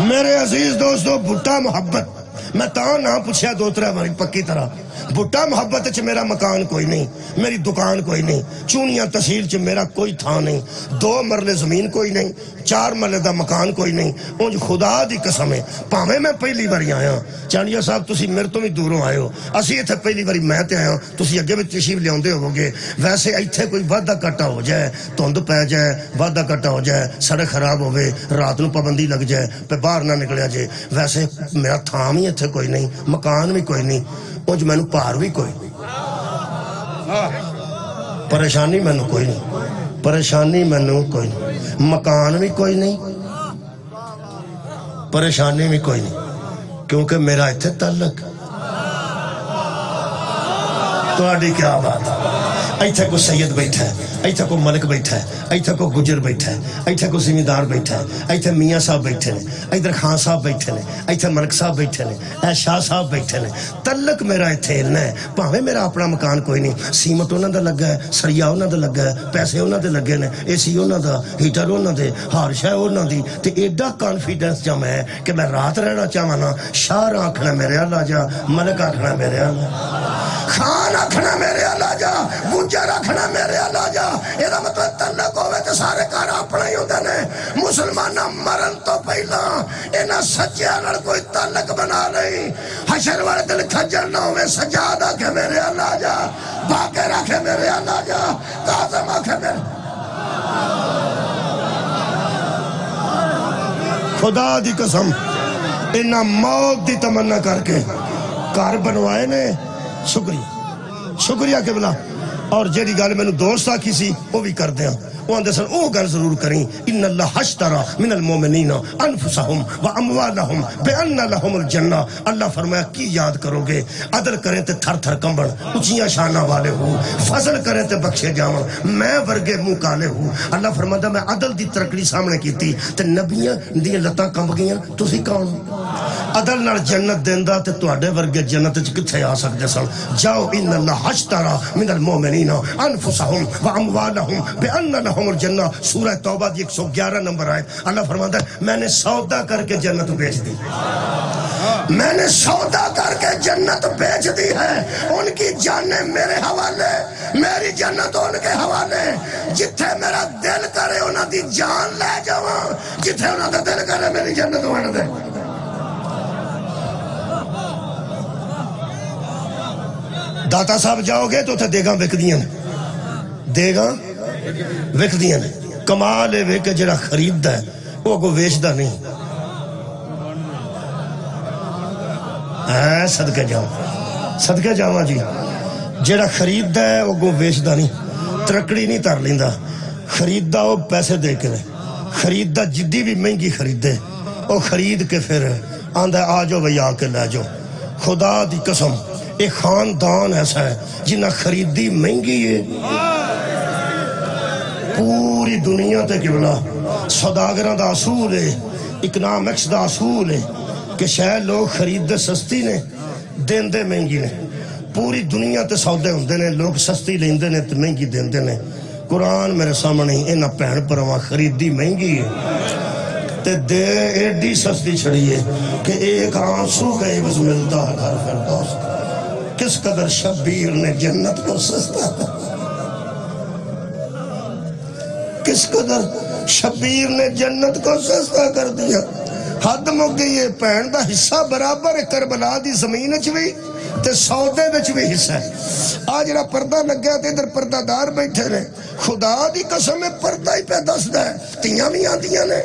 میرے عزیز دوستو بھٹا محبت میں تاں نہ پوچھیا دو ترہ باری پکی طرح بھٹا محبت چ میرا مکان کوئی نہیں میری دکان کوئی نہیں چونیاں تحصیل چ میرا کوئی تھا نہیں 2 مرلے زمین کوئی نہیں 4 مرلے دا مکان کوئی نہیں اونج خدا دی قسم ہے پاویں میں پہلی باری آیا چانڈیا صاحب تسی میرے تو بھی دوروں آئے ہو اسی ایتھے پہلی باری میں تے آیا تسی اگے بھی تشریف لیاندے ہوگے ویسے ایتھے کوئی وعدہ کٹا ہو جائے دھند پے جائے وعدہ کٹا ہو جائے سڑک خراب ہوئے رات نو پابندی لگ جائے پہ باہر نہ نکلیا جائے ویسے میرا تھام ہی ایتھے کوئی نہیں مکان بھی کوئی نہیں اونج میں نو پار بھی کوئی نہیں پریشانی میں نو کوئی نہیں پریشانی میں نو کوئی نہیں مکان بھی کوئی نہیں پریشانی بھی کوئی نہیں کیونکہ میرا ایتھے تعلق تو آڈی کیا بات ہے ایتھے کو سید بیٹھا ہے ایتھے کو ملک بیٹھا ہے ایتھے کو گجر بیٹھا ہے ایتھے کو زمیندار بیٹھا ہے ایتھے میاں صاحب بیٹھے نے ایتھے خان صاحب بیٹھے نے ایتھے ملک صاحب بیٹھے نے اے شاہ صاحب بیٹھے نے تعلق میرا ایتھے ہلنا ہے پاویں میرا اپنا مکان کوئی نہیں سیمت انہاں دا لگا ہے سریا انہاں دا لگا ہے پیسے انہاں دے لگے نے اے سی انہاں دا ہیٹر انہاں دے ہر شے انہاں دی تے ایڈا کانفیڈنس جا میں کہ میں رات رہنا چاہواں نا شاہ آکھنا میرے اللہ جا ملک آکھنا میرے اللہ خان آکھنا میرے اللہ جا گجر آکھنا میرے اللہ جا یہ مطلب تعلق ہوئے تو سارے کار اپنا ہی ہوتا نے مسلمانہ مرن تو پہلا انہا سچیاں نال کوئی تعلق بنا نہیں حشر والے دل کھجر نہ ہوئے سجاد آکھے میرے اللہ جا باقر آکھے میرے اللہ جا قاسم آکھے میرے خدا دی قسم انہا موت دی تمنا کر کے کار بنوائے نے شکریہ قبلہ اور جیڑی گال میں نے دوست آکھی سی وہ بھی کر دیا وہ اندر سن او گل ضرور کریں ان اللہ حشترا من المومنین انفسہم و اموالہم بان لہم الجنہ اللہ فرمایا کی یاد کرو گے عدل کریں تے تھر تھر کمبن اچھیاں شانہ والے ہو فضل کریں تے بخشے جاون میں ورگے منہ کالے ہوں اللہ فرمایا میں عدل دی ترکڑی سامنے کی تھی تے نبیاں دی لتاں کمب گئیاں تسی کون عدل نال جنت دیندہ تے تواڈے ورگے جنت وچ کتھے آ سکدے سن جاؤ ان اللہ حشترا من المومنین انفسہم و اموالہم بان لہم الجنہ سورہ توبہ دی 111 نمبر آئے اللہ فرماتا ہے میں نے سودا کر کے جنت بیچ دی میں نے سودا کر کے جنت بیچ دی ہے ان کی جانیں میرے حوالے میری جنت ان کے حوالے جتھے میرا دل کرے انہاں دی جان لے جاواں جتھے انہاں دا دل کرے میری جنت ون دے داتا صاحب جاؤ گے تو تھے دیگاں بک دیاں دیگاں بک دیاں کمال ہے وے کہ جڑا خریددا ہے وہ کو ویچدا نہیں صدقے جاواں جی جڑا خریددا ہے وہ کو ویچدا نہیں ترکڑی نہیں تر لیندا خریددا وہ پیسے دے کے خریددا جدی بھی مہنگی خریدے وہ خرید کے پھر آندہ آ جاؤ بھئی آ کے لے جاؤ. خدا دی قسم ایک خاندان ایسا ہے جنہ خریدی مہنگی ہے پوری دنیا تے قبلہ. سوداگراں دا اصول ہے، اکنامکس دا اصول ہے کہ شاید لوگ خرید دے سستی نے دین دے مہنگی نے. پوری دنیا تے سودے ہوندے نے، لوگ سستی لیندے نے تے مہنگی دیندے نے. قرآن میرے سامنے ہی انہاں بہن بھراواں خریدی مہنگی ہے تے دے ایڈی سستی چھڑی ہے کہ ایک آنسو کا عوض ملتا ہے گھر فردوس. کس قدر شبیر نے جنت کو سستا تھا، کس قدر شبیر نے جنت کو سستا کر دیا. حد مک گئی ہے. بہن دا حصہ برابر ہے کربلا دی زمین وچ بھی تے سودے وچ بھی حصہ ہے. آ جڑا پردہ لگیا تے ادھر پردہ دار بیٹھے نے. خدا دی قسم ہے پردہ ہی پہ دسدا ہے. تیاں بھی آندیاں نے،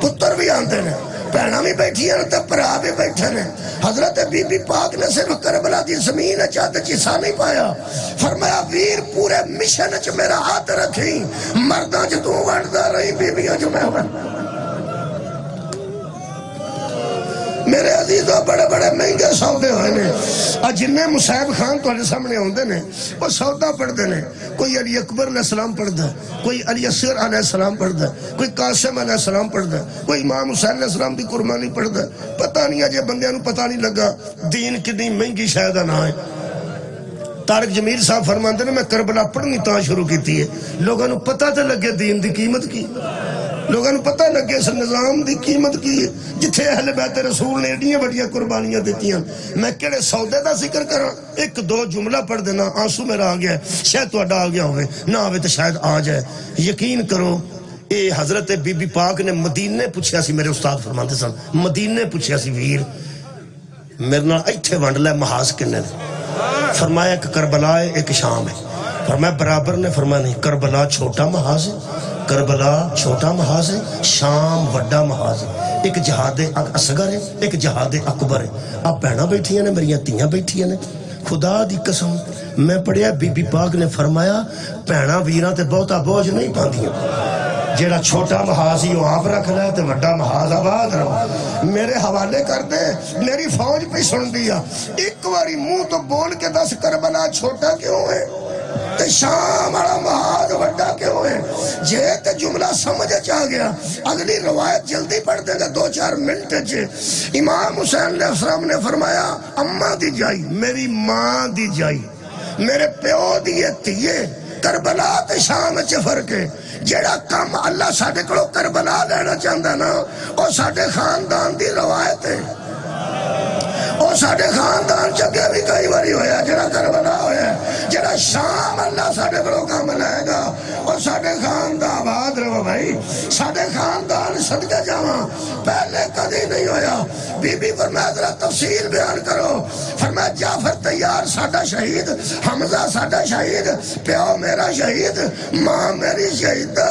پتر بھی آندے نے، بہناں بھی بیٹھیاں نے تے بھرا بھی بیٹھے نے. حضرت بی بی پاک نے صرف کربلا دی زمین چاہتے حصہ نہیں پایا. فرمایا ویر پورے مشن چ میرا ہاتھ رکھی، مرداں چ تو وڑدا رہی، بیبیاں چ میں وڑدا. میرے عزیزوں بڑے بڑے مہنگے سودے ہوئے نے. جنہیں مصعب خان تھوڑے سامنے ہوندے نے وہ سودا پڑھتے نے. کوئی علی اکبر علیہ السلام پڑھتا ہے، کوئی علی اصغر علیہ السلام پڑھتا ہے، کوئی قاسم علیہ السلام پڑھتا ہے، کوئی امام حسین علیہ السلام دی قربانی پڑھتا ہے. پتہ نہیں اجے بندیاں نوں پتہ نہیں لگا دین کتنی مہنگی شاید نہ ہے. طارق جمیل صاحب فرماندے نے میں کربلا پڑھنی تاں شروع کیتی ہے لوگوں نوں پتہ تے لگے دین دی قیمت کی، لوگوں نے پتہ لگے اس نظام دی قیمت کی جتھے اہل بیت رسول نے ایڈیاں بڑیاں قربانیاں دیتیاں. میں کہڑے سودے دا ذکر کراں؟ ایک دو جملہ پڑھ دینا آنسو میرا آ گیا ہے، شاید تہاڈا آ گیا ہوئے، نہ آوے تو شاید آ جائے. یقین کرو اے حضرت بی بی پاک نے مدینے پوچھیا سی، میرے استاد فرماندے سن مدینے پوچھیا سی ویر میرے نال ایتھے ونڈ لے محاذ کنے نے. فرمایا ایک کربلا ہے ایک شام ہے. فرمایا برابر نے؟ فرمایا نہیں، کربلا چھوٹا محاذ ہے، کربلا چھوٹا محاذ ہے، شام وڈا محاذ ہے. ایک جہاد اصغر ہے، ایک جہاد اکبر ہے. اب بہناں بیٹھیاں نے، میریاں تیاں بیٹھیاں نے. خدا دی قسم میں پڑھیا بی بی پاک نے فرمایا بہناں ویراں تے بہتا بوجھ نہیں پاندیاں. جیڑا چھوٹا محاذ ہی وہ آپ رکھ لے تے وڈا محاذ آباد رہو. میرے حوالے کر دے، میری فوج پہ سن دیا. ایک باری منہ تو بول کے دس کربلا چھوٹا کیوں ہے تے شام والا محاذ وڈا کیوں ہے؟ جے تے جملہ سمجھ آ گیا اگلی روایت جلدی پڑھ دے گا 2-4 منٹ چ. امام حسین علیہ السلام نے فرمایا اماں دی جائی، میری ماں دی جائی، میرے پیو دی تیے. کربلا تے شام چ فرق ہے. جیڑا کام اللہ ساڈے کولوں کربلا لینا چاہندا نا او ساڈے خاندان دی روایت ہے. اور ساڈے خاندان چگے بھی کئی باری ہویا جڑا کربلا ہویا. جڑا شام اللہ ساڈے کولوں کام لائے گا اور ساڈے خاندان آباد رہو بھائی. ساڈے خاندان صدقے جاواں پہلے کدی نہیں ہویا. بی بی فرمایا ذرا تفصیل بیان کرو. فرمایا جعفر تیار ساڈا شہید، حمزہ ساڈا شہید، پیو میرا شہید، ماں میری شہیدہ.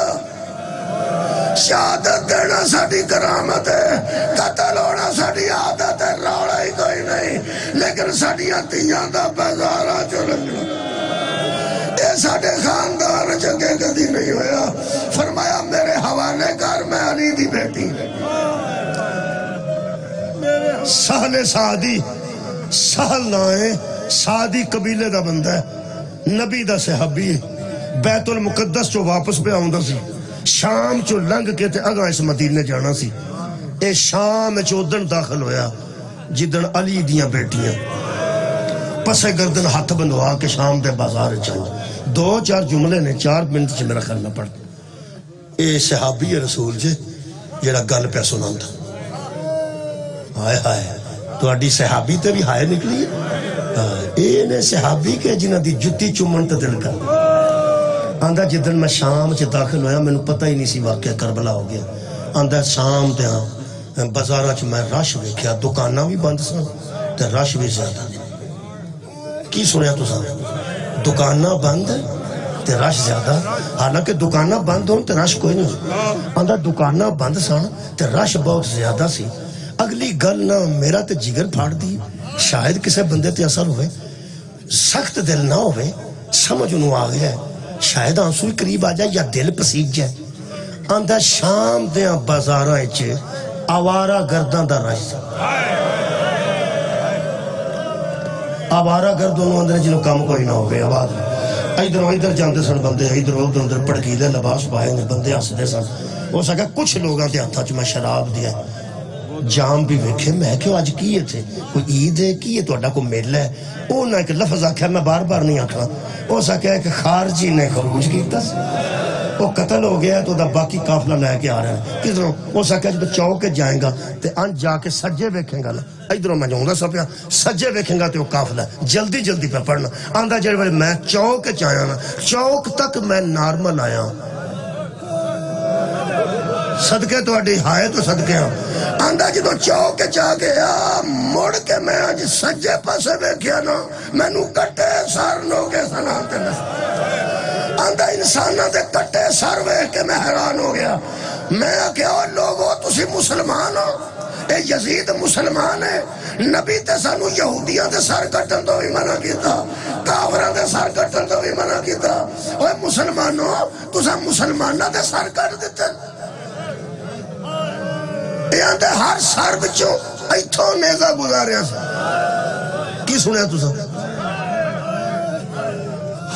شہادت دینا ساڑی کرامت ہے، قتل ہونا ساڑی عادت ہے، روڑا ہی کوئی نہیں. لیکن ساڑیاں تیاں دا بازارہ جو لگنا اے ساڑے خاندان جگہ کدی نہیں ہویا. فرمایا میرے حوالے کر میں علی دی بیٹی سہل سعدی. سہل نائے سعدی قبیلے دا بندہ ہے، نبی دا صحابی، بیت المقدس چو واپس پہ آؤں دا سی. شام چو لنگ کے تے اگا اس مدینے جانا سی. اے شام چو ادن داخل ہویا جدن علی دیاں بیٹیاں پسے گردن ہاتھ بندوا کے شام دے بازار چاہوں. 2-4 جملے نے 4 منٹ چھ میرا خیال نہ پڑھ. اے صحابی رسول جے جیڑا گل پہ سنان تھا. ہائے ہائے تو اڈی صحابی تے بھی ہائے نکلی ہے. اے نے صحابی کے جنہ دی جتی چمن تے دل کر آندہ جدن میں شام چھ داخل ہویا میں نے پتہ ہی نہیں سی واقعہ کربلا ہو گیا. آندہ شام تے ہاں بازارہ چھ میں رش ویکھیا، دکانہ بھی بند سن تے رش بھی زیادہ. کی سنیا تو سن؟ دکانہ بند تے رش زیادہ. حالانکہ دکانہ بند ہوں تے رش کوئی نہیں. آندہ دکانہ بند سن تے رش بہت زیادہ سی. اگلی گل نہ میرا تے جگر پھاڑ دی، شاید کسے بندے تے اثر ہوئے، سخت دل نہ ہوئے، سمجھ انہوں آ گیا ہے، شاید آنسوی قریب آ جائے یا دل پسیج جائے. آندہ شام دیاں بازاراں چے آوارہ گرداں دا رش آوارہ گردوں اندر جنہوں کام کوئی نہ ہو گئے آواز ادھر ادھر جاندے سن بندے ادھر ادھر پڑکیلے لباس پائے بندے ہسدے سن ہو سکا کچھ لوگاں دے ہتھاں چ میں شراب دیا جام بھی ویکھے میں کہ آج کی تھے کوئی عید ہے کی ہے تہاڈا کوئی میلہ ہے او نہ ایک لفظ آکھیا میں بار بار نہیں آکھنا ہو سکا کہ خارجی نے خروج کیتا وہ قتل ہو گیا تو دا باقی قافلہ لے کے آ رہا ہے کدھروں ہو سکا جب چوک جائیں گا تے ان جا کے سجے ویکھیں گا ادھروں میں جاؤں گا سب پیا سجے ویکھیں گا تے وہ قافلہ جلدی جلدی پہ پڑھنا آندا جڑے والے میں چوک چایا نا چوک تک میں نارمل آیا صدقے تو اڈی ہائے تو صدقے ہاں آندا جدو چوک چاہ گیا مڑ کے میں آج سجے پاسے ویکھیا نا میں نو کٹے سار لوگے سناتے نس آندا انسانہ دے کٹے سار ویکھ کے میں حیران ہو گیا میں کہ او لوگو تسی مسلمان ہو اے یزید مسلمان ہے نبی تے سانو یہودیاں دے سر کٹن تو بھی منع کیتا کافراں دے سر کٹن تو بھی منع کیتا اوے مسلمانوں تساں مسلماناں دے سر کٹ دیتے یہاں ہر سر بچوں ایتھوں نیزہ گزاریا سا کی سنیا تو سا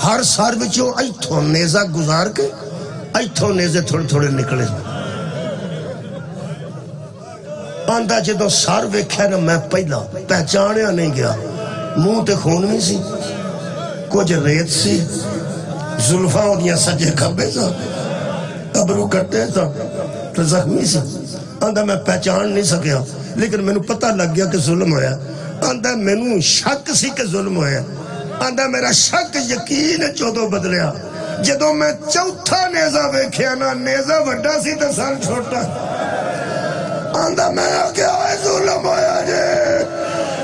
ہر سر بچوں ایتھوں نیزہ گزار کے ایتھوں نیزے تھوڑے تھوڑے نکلے آندہ جدو سر ویکھیا نا میں پہلا پہچانیا نہیں گیا منہ تے خون بھی سی کچھ ریت سی زلفاں ہوندیاں سجے کھبے سا ابرو کٹے سا تو زخمی سی آندہ میں پہچان نہیں سکیا لیکن میں نے پتہ لگ گیا کہ ظلم ہویا آندہ میں نے شک سی کہ ظلم ہویا آندہ میرا شک یقین چودوں بدلیا جدو میں چوتھا نیزہ ویکھیا نا نیزہ وڈا سی تے سر چھوٹا آندہ میں کیا ہوئے ظلم ہویا جے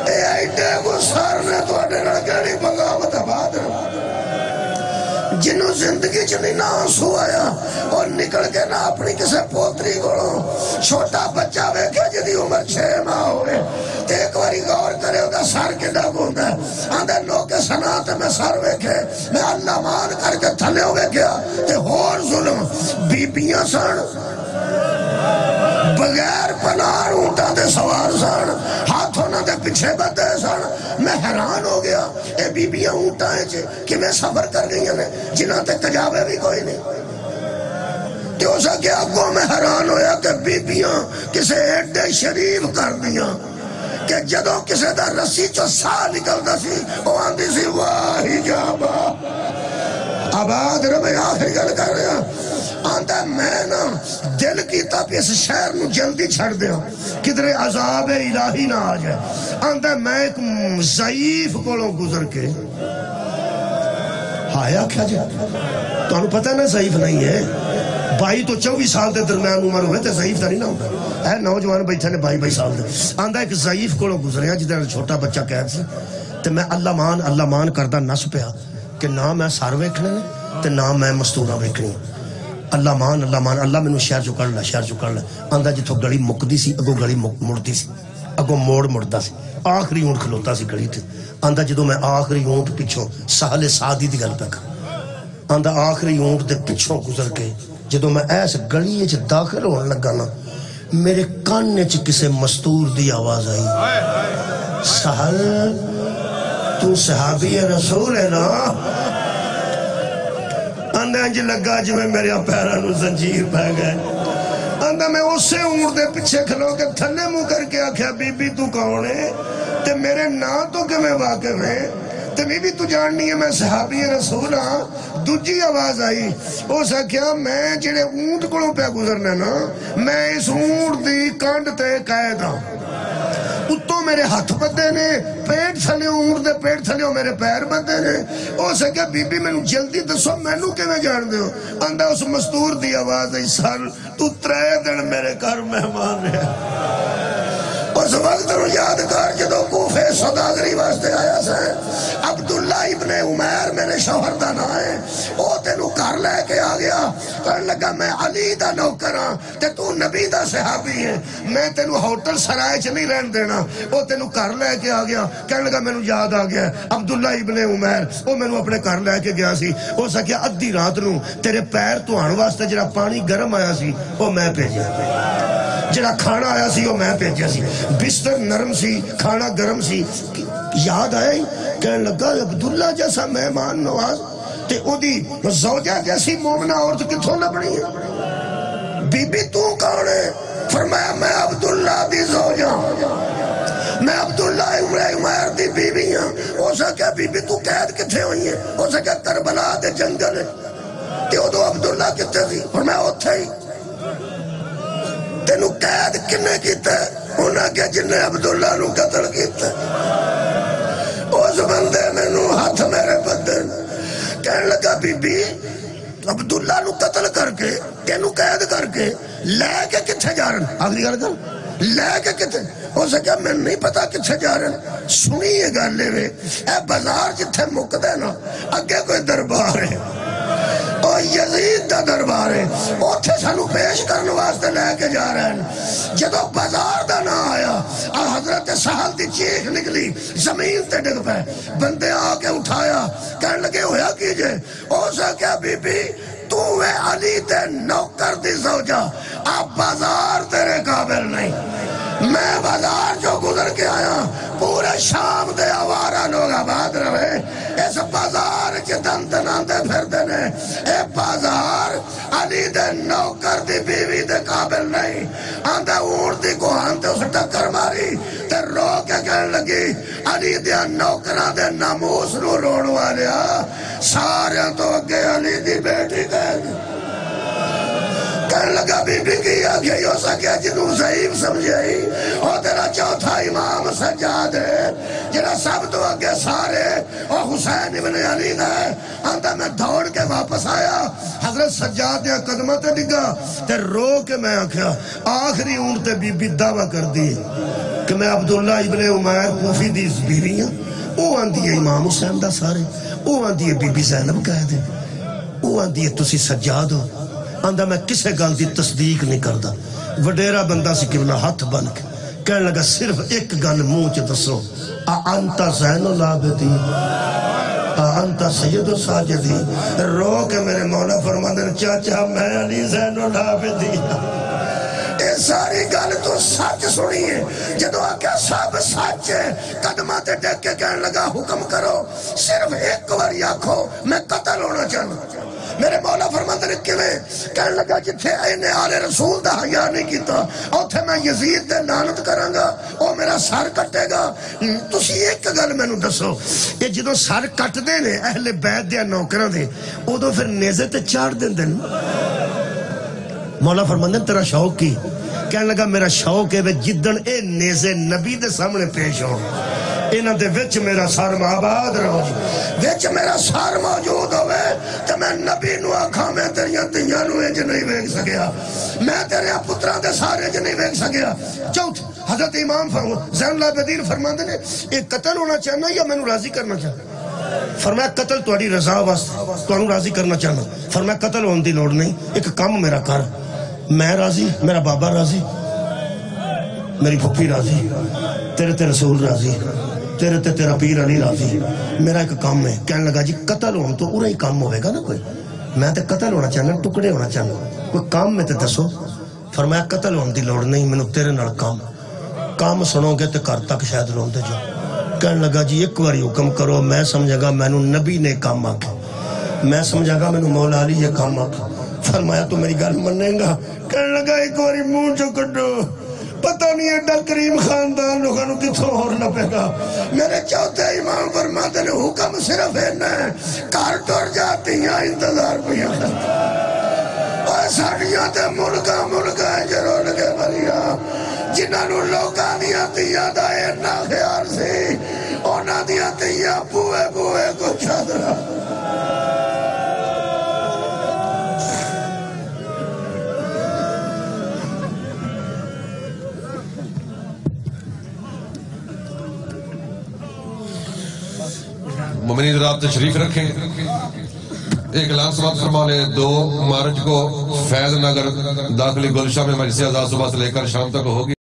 اے ایڈے کو سر نے تو اڈینا کہڑی بغاوت آباد جنہوں زندگی چلی نہ آنسو آیا اور نکل کے نہ اپنی کسے پوتری گوڑوں چھوٹا بچہ ویکھے جدی عمر 6 ماہ ہوئے تے ایک باری غور کرے ہوگا سر کے ڈاگ ہوتا ہے آندھے لوگ کے سناتے میں سر ویکھے میں اللہ مان کر کے تھلے ہوئے گیا تے اور ظلم بیبیاں سن بغیر پناہ اونٹا دے سوار سن ہاتھوں نہ دے پیچھے بدے سن میں حیران ہو گیا اے بیبیاں اونٹا ہیں چھے کہ میں صبر کر گئی ہیں جنہاں تے کجاوے بھی کوئی نہیں تو اسا کیا کو میں حیران ہویا کہ بیبیاں کسے ایڈے شریف کر دیا کہ جدو کسے دا رسی چو سا نکل دا سی وہ آندھی سی واہی جابا آباد ربے آخری گل کر رہا آندھا میں نا دل کی تاپی اس شہر نو جلدی چھڑ دیا کدھر عذاب الہی نہ آ جائے آندھا میں ایک ضعیف کولوں گزر کے آیا کیا جائے تو انہوں پتہ نا ضعیف نہیں ہے 22 تو 24 سال دے درمیان عمر ہوئے تے ضعیف تا نہیں نہ ہوگا اے نوجوان بیٹھے نے 22 سال دے آندھا ایک ضعیف کولوں گزریا جدھر چھوٹا بچہ قید سے تے میں اللہ مان کردہ نس پیا کہ نہ میں سار ویکھنے تے نہ میں مستورہ ویکھنی اللہ مان اللہ میں نو شہر جو کر لے آندھا جتھو گڑی مکدی سی اگو گڑی مڑتی سی اگو موڑ مڑتا سی آخری اونٹ کھلوتا سی گڑی تھی آندھا جدو میں آخری اونٹ پچھوں سہل سعدی دی گل پہ کر آندھا آخری اونٹ دے پچھوں گزر کے جدو میں ایس گڑی اچھ داخل ہونے لگا نا میرے کاننے چھ کسے مستور دی آواز آئی سہل تو صحابی رسول ہے نا آندھا انج لگا جو میں میرے پیرانو زنجیر پہ گئے آندھا میں اسے اونٹ دے پچھے کھلو کے تھنے مو کر کے آکھیا بی بی تو کون ہے تے میرے نا تو کہ میں واقف ہے تے بی بی تو جاننی ہے میں صحابی رسول ہاں دوجی آواز آئی او سکیا میں جنہیں اونٹ کڑوں پہ گزرنے نا میں اس اونٹ دی کانڈ تے قائد ہاں اتوں میرے ہاتھ بدے نے پیٹ تھلے اونٹ دے پیٹ تھلے میرے پیر بدے نے او سکیا بی بی میں جلدی دسو میں نو کے میں جان دے ہو اندھا اس مستور دی آواز ہے سال تو 3 دن میرے گھر مہمان رہے اس وقت رو یاد کر جدو کوفے صداگری واسطے آیا سے عبداللہ ابن عمیر میرے شوہر دا نا ہے او تینو کر لے کے آ گیا کہنے لگا میں علی دا نوکراں تے تو نبی دا صحابی ہے میں تینو ہوٹل سرائے چ نہیں رہن دینا او تینو کر لے کے آ گیا کہنے لگا میں نو یاد آ گیا عبداللہ ابن عمیر او میں نو اپنے کر لے کے گیا سی او سکیا ادھی رات نو تیرے پیر تو آن واسطے جرا پانی گرم آیا سی او میں بھیجیا جڑا کھانا آیا سی وہ میں بھیجا سی، بستر نرم سی، کھانا گرم سی. یاد آیا کہنے لگا عبداللہ جیسا مہمان نواز تے او دی زوجہ جیسی مومنہ عورت کتھوں لبنی ہے؟ بی بی تو کون ہے؟ فرمایا میں عبداللہ دی زوجہ، میں عبداللہ عمیر دی بی بی ہاں. ہو سکیا بی بی تو قید کتھے ہوئی ہے؟ ہو سکیا کربلا دے جنگل ہے. تے او تو عبداللہ کتھے تھی؟ فرمایا اتھے ہی. تینو قید کنے کیتا ہے؟ انہاں کیا جنہیں عبداللہ نو قتل کیتا ہے. اس بندے میں نو ہاتھ میرے بدن کہنے لگا بی بی عبداللہ نو قتل کر کے تینو قید کر کے لے کے کتھے جا رہے ہیں؟ آخری گل کر لے کے کتھے؟ ہو سکیا میں نہیں پتا کتھے جا رہے ہیں. سنی یہ گل لے وے اے بازار جتھے مکد ہے نا اگے کوئی دربار ہے، اور یزید دا دربار ہے، اوتھے سانو پیش کرنے واسطے لے کے جا رہے ہیں. جدو بازار دا نہ آیا حضرت سہل دی چیخ نکلی، زمین تے ڈگ پہ، بندے آ کے اٹھایا. کہنے لگے ہویا کیجئے. او سکیا بی بی تو ہے علی تے نوکر دی زوجہ، اب بازار تیرے قابل نہیں. میں بازار جو گزر کے آیا پورے شام دے آوارہ لوگ آباد رہے، اس بازار کے دن دنان دے پھر دینے. اے بازار علی دے نوکر دی بیوی دے قابل نہیں. آندھا اونٹ دی کوہان تے اسے ٹکر ماری تے رو کے کہنے لگی علی دے نوکران دے ناموس نو روڑ والیا سارے تو اگے علی دی بیٹی کہہ گئی. کہنے لگا بی بی کی آگئی ہو سکیا جنہوں ضعیف سمجھائی اور تیرا چوتھا امام سجاد ہے جنہا سب تو آگے سارے اور حسین ابن علی ہے. آندھا میں دوڑ کے واپس آیا، حضرت سجاد نے قدمہ تے ڈگا تے رو کے میں آکھیا آخری اونٹ بی بی دعویٰ کر دی کہ میں عبداللہ ابن عمیر کوفی دی بیوی ہوں. او آندھی ہے امام حسین دا سارے، او آندھی ہے بی بی زینب کہہ دے، او آندھی ہے تسی سجاد ہو. آندھا میں کسے گل دی تصدیق نہیں کردا. وڈیرا بندہ سی کبلا ہاتھ بن کے کہنے لگا صرف ایک گل منہ چ دسو، انتا زین العابدین، انتا سید الساجدین. رو کے میرے مولا فرماندے چاچا میں علی زین العابدین. اے ساری گل تو سچ سنی ہے. جدو آکیا سب سچ ہے قدمہ تے ڈگ کے کہنے لگا حکم کرو صرف ایک بار آکھو میں قتل ہونا چاہنا. میرے مولا فرماندے نے کیویں؟ کہنے لگا جتھے اینے آل رسول دا حیا نہیں کیتا اوتھے میں یزید دے لعنت کراں گا، او میرا سر کٹے گا. تسی ایک گل مینوں دسو، یہ جدوں سر کٹدے نے اہل بیت دے نوکراں دے اودوں پھر نیزے تے چاڑ دیندے نے. مولا فرماندے تیرا شوق کی؟ کہنے لگا میرا شوق ہے جدن اے نیزے نبی دے سامنے پیش ہو انہاں دے وچ میرا سر آباد رہو، وچ میرا سر موجود ہوئے تو میں نبی نو آکھاں میں تیریاں تیاں نو انج نہیں ویکھ سکیا، میں تیرے پتراں دے سارے انج نہیں ویکھ سکیا. چوتھ حضرت امام زین العابدین فرماندے نے اے قتل ہونا چاہنا یا مینوں راضی کرنا چاہنا؟ فرمایا قتل تہاڈی رضا واسطے تانوں راضی کرنا چاہنا. فرمایا قتل ہون دی لوڑ نہیں، ایک کام میرا کر، میں راضی، میرا بابا راضی، میری پھپھی راضی، تیرے تے رسول راضی، تیرے تے تیرا پیر علی راضی. میرا ایک کام ہے. کہنے لگا جی قتل ہون تو انہا ہی کام ہوئے گا نا کوئی، میں تے قتل ہونا چاہنا، ٹکڑے ہونا چاہنا، کوئی کام میں تے دسو. فرمایا قتل ہون دی لوڑ نہیں، میں تیرے نال کام سنو گے تے کر تک شاید روندے جو. کہنے لگا جی ایک باری حکم کرو، میں سمجھا گا میں نبی نے کام آکھا، میں سمجھا گا میں مولا علی یہ کام آکھا. فرمایا تو میری گل منے گا؟ کہنے لگا ایک باری منہ چو کڈو، پتہ نہیں ہے کریم خاندان لوگوں نے کتوں اور نہ پے گا. میرے چوتھے امام فرماتے نے حکم صرف ہے نا کار ٹور جاتی ہیں انتظار پیا اور ساڑیاں تے ملکہ جرو لگے مریا جنہاں نو لوکاں دیاں تیاں دا اینا خیال سی اونا دیاں تیاں بوئے کو چادرہ. مومنین رات تشریف رکھیں. ایک اعلان سماعت فرما لیں. 2 مارچ کو فیض نگر داخلی گلشہ میں مجلس آزاد صبح سے لے کر شام تک ہوگی.